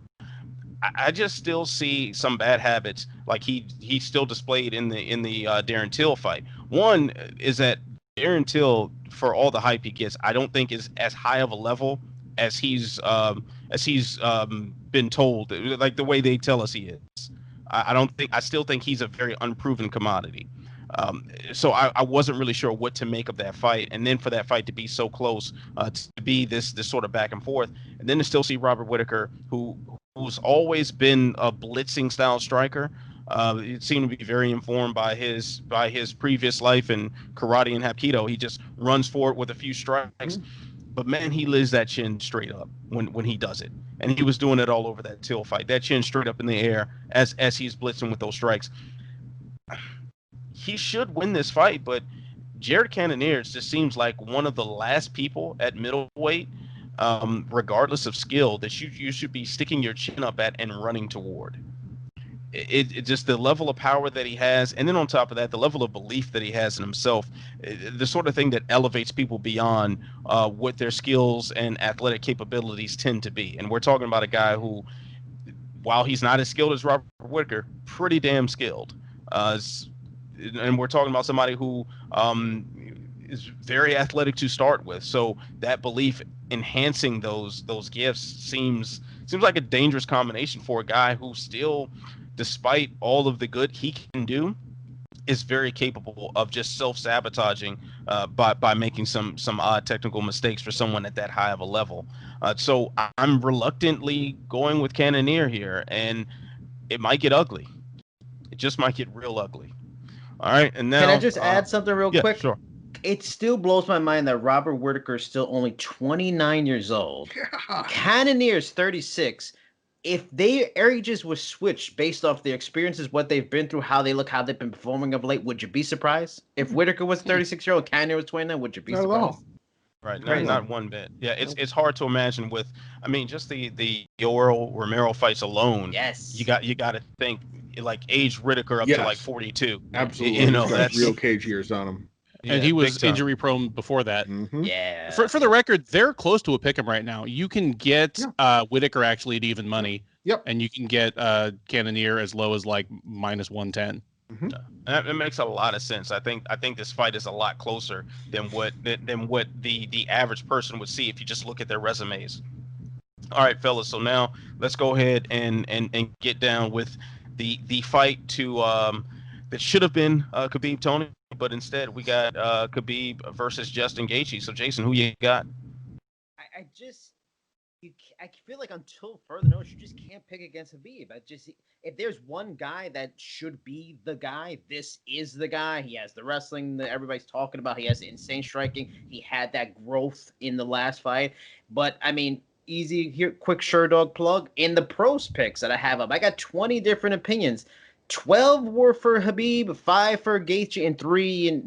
I just still see some bad habits like he still displayed in the Darren Till fight. One is that Darren Till, for all the hype he gets, I don't think is as high of a level as he's been told, like the way they tell us he is. I still think he's a very unproven commodity. So I wasn't really sure what to make of that fight, and then for that fight to be so close, to be this sort of back and forth, and then to still see Robert Whittaker, who's always been a blitzing style striker. It seemed to be very informed by his previous life in karate and hapkido. He just runs forward with a few strikes, but man, he lays that chin straight up when he does it, and he was doing it all over that Till fight. That chin straight up in the air as he's blitzing with those strikes. He should win this fight, but Jared Cannonier just seems like one of the last people at middleweight, regardless of skill, that you should be sticking your chin up at and running toward. It just the level of power that he has, and then on top of that, the level of belief that he has in himself, the sort of thing that elevates people beyond what their skills and athletic capabilities tend to be. And we're talking about a guy who, while he's not as skilled as Robert Whittaker, pretty damn skilled. And we're talking about somebody who is very athletic to start with. So that belief enhancing those gifts seems like a dangerous combination for a guy who still, despite all of the good he can do, is very capable of just self-sabotaging by making some odd technical mistakes for someone at that high of a level. So I'm reluctantly going with Cannonier here, and it might get ugly. It just might get real ugly. All right, and now can I just add something real quick? Sure. It still blows my mind that Robert Whittaker is still only 29 years old. Yeah. Cannonier is 36. if their ages were switched based off their experiences, what they've been through, how they look, how they've been performing of late, would you be surprised? If Whittaker was 36-year-old, Cannonier was 29, would you be Not at surprised? all. Right, Crazy. not one bit. Yeah, it's hard to imagine with. I mean, just the Yoel Romero fights alone. Yes. You got to think like age Whittaker up to like 42. Absolutely. You know, He's got that's real cage years on him. And he was injury prone before that. Mm-hmm. Yeah. For the record, they're close to a pick'em right now. You can get Whittaker actually at even money. Yep. And you can get Cannonier as low as like minus 110. Mm-hmm. It makes a lot of sense. I think this fight is a lot closer than what the average person would see if you just look at their resumes. All right, fellas. So now let's go ahead and get down with the fight to that should have been Khabib Tony, but instead we got Khabib versus Justin Gaethje. So Jason, who you got? I feel like until further notice, you just can't pick against Khabib. If there's one guy that should be the guy, this is the guy. He has the wrestling that everybody's talking about. He has the insane striking. He had that growth in the last fight. But I mean, easy here, quick Sherdog plug in the pros picks that I have up. I got 20 different opinions. 12 were for Khabib, 5 for Gaethje, and 3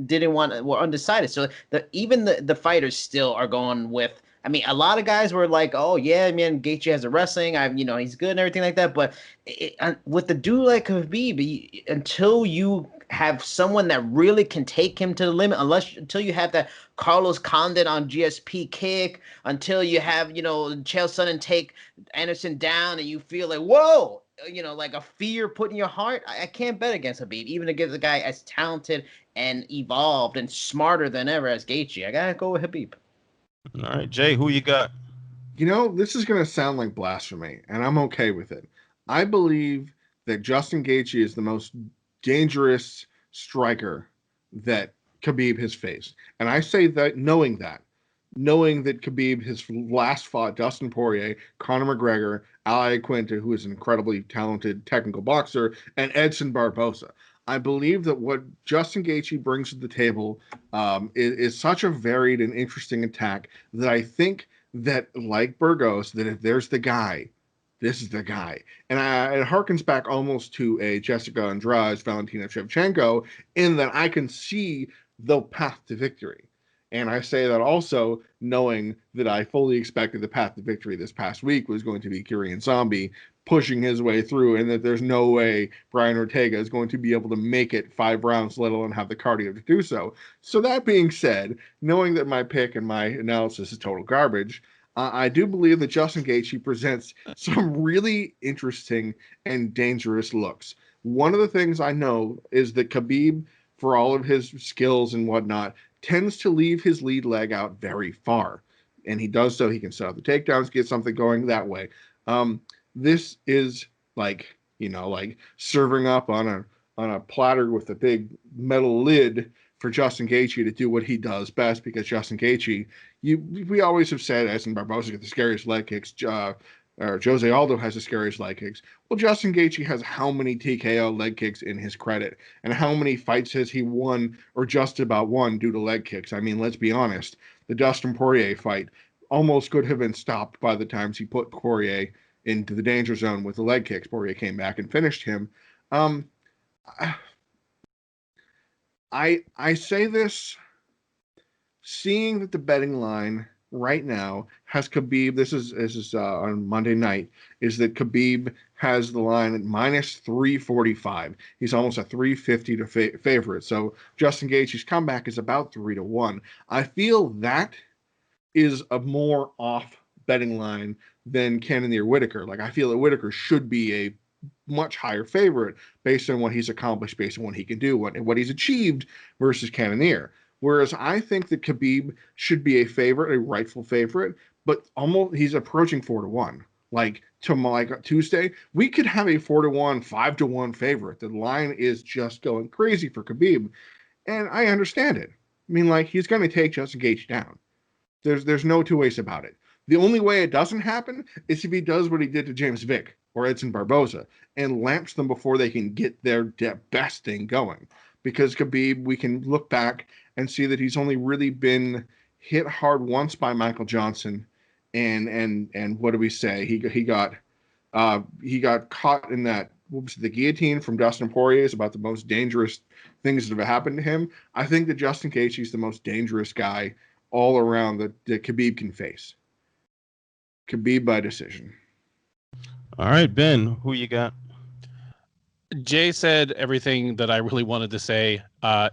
were undecided. So even the fighters still are going with. I mean, a lot of guys were like, "Oh yeah, man, Gaethje has a wrestling. He's good and everything like that." But with the dude like Khabib, until you have someone that really can take him to the limit, until you have that Carlos Condit on GSP kick, until you have Chael Sonnen take Anderson down, and you feel like, whoa, like a fear put in your heart. I can't bet against Khabib, even against a guy as talented and evolved and smarter than ever as Gaethje. I gotta go with Khabib. All right, Jay, who you got? This is going to sound like blasphemy, and I'm okay with it. I believe that Justin Gaethje is the most dangerous striker that Khabib has faced. And I say that knowing that Khabib has last fought Dustin Poirier, Conor McGregor, Ali Quinta, who is an incredibly talented technical boxer, and Edson Barboza. I believe that what Justin Gaethje brings to the table is such a varied and interesting attack that I think that, like Burgos, that if there's the guy, this is the guy. And it harkens back almost to a Jessica Andrade, Valentina Shevchenko, in that I can see the path to victory. And I say that also knowing that I fully expected the path to victory this past week was going to be Korean Zombie pushing his way through, and that there's no way Brian Ortega is going to be able to make it 5 rounds, let alone have the cardio to do so. So that being said, knowing that my pick and my analysis is total garbage, I do believe that Justin Gaethje presents some really interesting and dangerous looks. One of the things I know is that Khabib, for all of his skills and whatnot, tends to leave his lead leg out very far. And he does so. He can set up the takedowns, get something going that way. This is like serving up on a platter with a big metal lid for Justin Gaethje to do what he does best, because Justin Gaethje, we always have said Edson Barboza got the scariest leg kicks, or Jose Aldo has the scariest leg kicks. Well, Justin Gaethje has how many TKO leg kicks in his credit, and how many fights has he won or just about won due to leg kicks? I mean, let's be honest. The Dustin Poirier fight almost could have been stopped by the times he put Poirier into the danger zone with the leg kicks. Poirier came back and finished him. I say this seeing that the betting line right now has Khabib. This is on Monday night. Is that Khabib has the line at minus 345. He's almost a 350 to favorite. So Justin Gaethje's comeback is about 3-1. I feel that is a more off betting line than Cannonier Whittaker. Like, I feel that Whittaker should be a much higher favorite based on what he's accomplished, based on what he can do, what he's achieved versus Cannonier. Whereas I think that Khabib should be a favorite, a rightful favorite, but almost he's approaching 4-1. Like Tuesday, we could have a 4-1, 5-1 favorite. The line is just going crazy for Khabib, and I understand it. I mean, like, he's going to take Justin Gaethje down. There's no two ways about it. The only way it doesn't happen is if he does what he did to James Vick or Edson Barboza and lamps them before they can get their best thing going. Because Khabib, we can look back and see that he's only really been hit hard once by Michael Johnson, and what do we say? He got He got caught in that the guillotine from Dustin Poirier is about the most dangerous things that have happened to him. I think that Justin Gaethje is the most dangerous guy all around that Khabib can face. Khabib by decision. All right, Ben, who you got? Jay said everything that I really wanted to say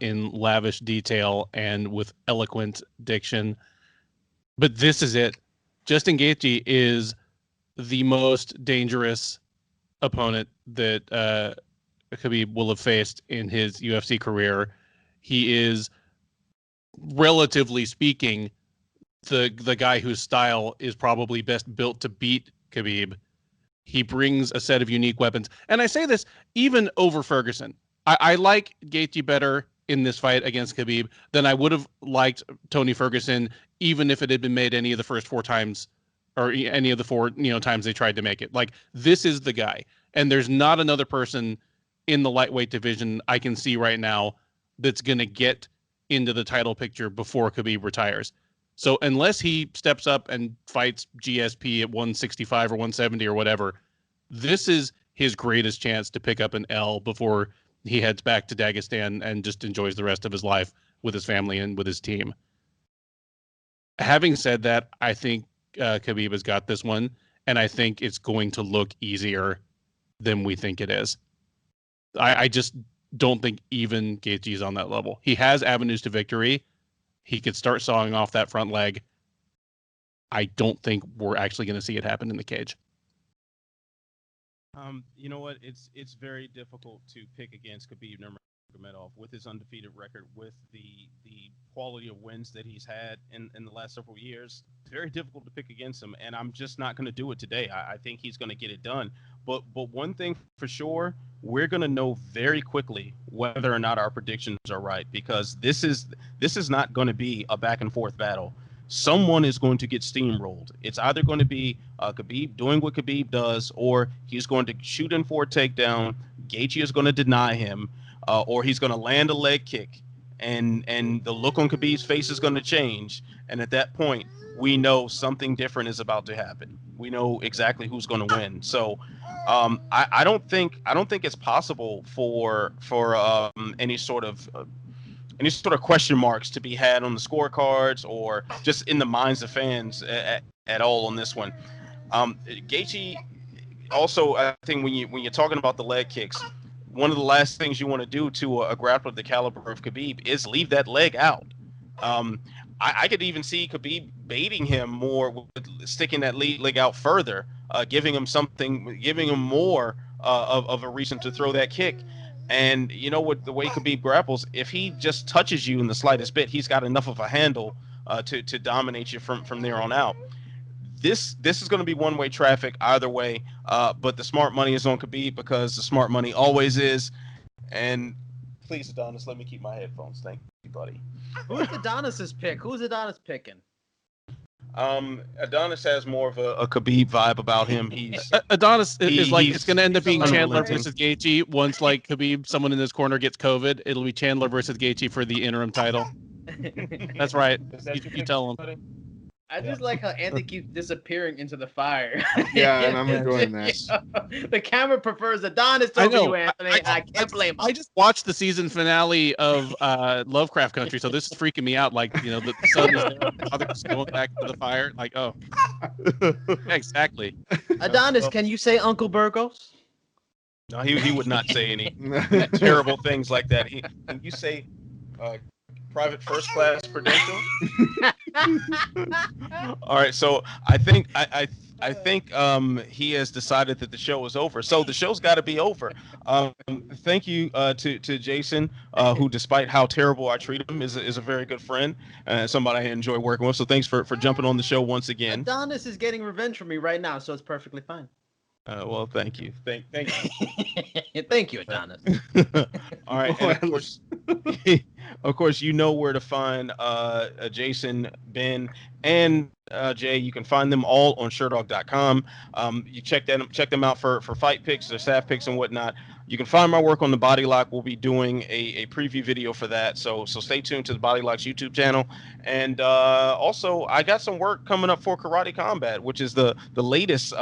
in lavish detail and with eloquent diction. But this is it. Justin Gaethje is the most dangerous opponent that Khabib will have faced in his UFC career. He is, relatively speaking, the guy whose style is probably best built to beat Khabib. He brings a set of unique weapons. And I say this even over Ferguson. I like Gaethje better in this fight against Khabib than I would have liked Tony Ferguson, even if it had been made any of the first 4 times or any of the 4 times they tried to make it. Like, this is the guy. And there's not another person in the lightweight division I can see right now that's going to get into the title picture before Khabib retires. So unless he steps up and fights GSP at 165 or 170 or whatever, this is his greatest chance to pick up an L before he heads back to Dagestan and just enjoys the rest of his life with his family and with his team. Having said that, I think Khabib has got this one, and I think it's going to look easier than we think it is. I just don't think even Gaethje is on that level. He has avenues to victory. He could start sawing off that front leg. I don't think we're actually going to see it happen in the cage. You know what? It's very difficult to pick against Khabib Nurmagomedov with his undefeated record, with the quality of wins that he's had in the last several years. It's very difficult to pick against him, and I'm just not going to do it today. I think he's going to get it done. But one thing for sure, we're going to know very quickly whether or not our predictions are right, because this is not going to be a back and forth battle. Someone is going to get steamrolled. It's either going to be Khabib doing what Khabib does, or he's going to shoot in for a takedown. Gaethje is going to deny him, or he's going to land a leg kick, and the look on Khabib's face is going to change. And at that point, we know something different is about to happen. We know exactly who's going to win. So I don't think it's possible for any sort of question marks to be had on the scorecards or just in the minds of fans at all on this one. Gaethje also, I think when you're talking about the leg kicks, one of the last things you want to do to a grappler of the caliber of Khabib is leave that leg out. I could even see Khabib baiting him more with sticking that leg out further, giving him more of a reason to throw that kick. And you know what, the way Khabib grapples, if he just touches you in the slightest bit, he's got enough of a handle to dominate you from there on out. This is going to be one-way traffic either way, but the smart money is on Khabib because the smart money always is. And please, Adonis, let me keep my headphones. Thank you, buddy. Who's Adonis's pick? Who's Adonis picking? Adonis has more of a Khabib vibe about him. He's Adonis is like, it's going to end up being Chandler unrelenting. versus Gaethje. Once like Khabib, someone in this corner gets COVID, it'll be Chandler versus Gaethje for the interim title. That's right. You tell him. Buddy? I just like how Anthony keeps disappearing into the fire. Yeah, and I'm enjoying this. The camera prefers Adonis I over know. you, Anthony. I can't blame him. I just watched the season finale of Lovecraft Country, so this is freaking me out. Like, the sun is there, the father's going back to the fire. Like, oh, yeah, exactly. Adonis, can you say Uncle Burgos? No, he would not say any terrible things like that. Can you say private first class credential? All right, so I think he has decided that the show is over. So the show's got to be over. Thank you to Jason, who, despite how terrible I treat him, is a very good friend and somebody I enjoy working with. So thanks for jumping on the show once again. Adonis is getting revenge from me right now, so it's perfectly fine. Well, thank you. Thank you. Thank you, Adonis. All right. And of course, you know where to find Jason, Ben, and Jay, you can find them all on sherdog.com. You check them out for fight picks or staff picks and whatnot. You can find my work on the Body Lock. We'll be doing a preview video for that. So stay tuned to the Body Lock's YouTube channel. And also, I got some work coming up for Karate Combat, which is the latest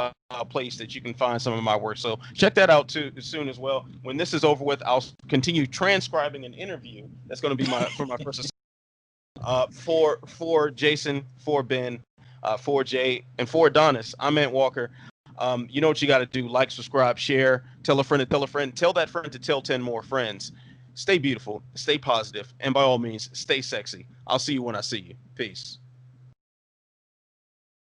place that you can find some of my work. So check that out too soon as well. When this is over with, I'll continue transcribing an interview. That's going to be my first for Jason, for Ben, for Jay, and for Adonis. I'm Ant Walker. You know what you got to do: like, subscribe, share, tell a friend to tell a friend, tell that friend to tell 10 more friends. Stay beautiful, stay positive, and by all means, stay sexy. I'll see you when I see you. Peace.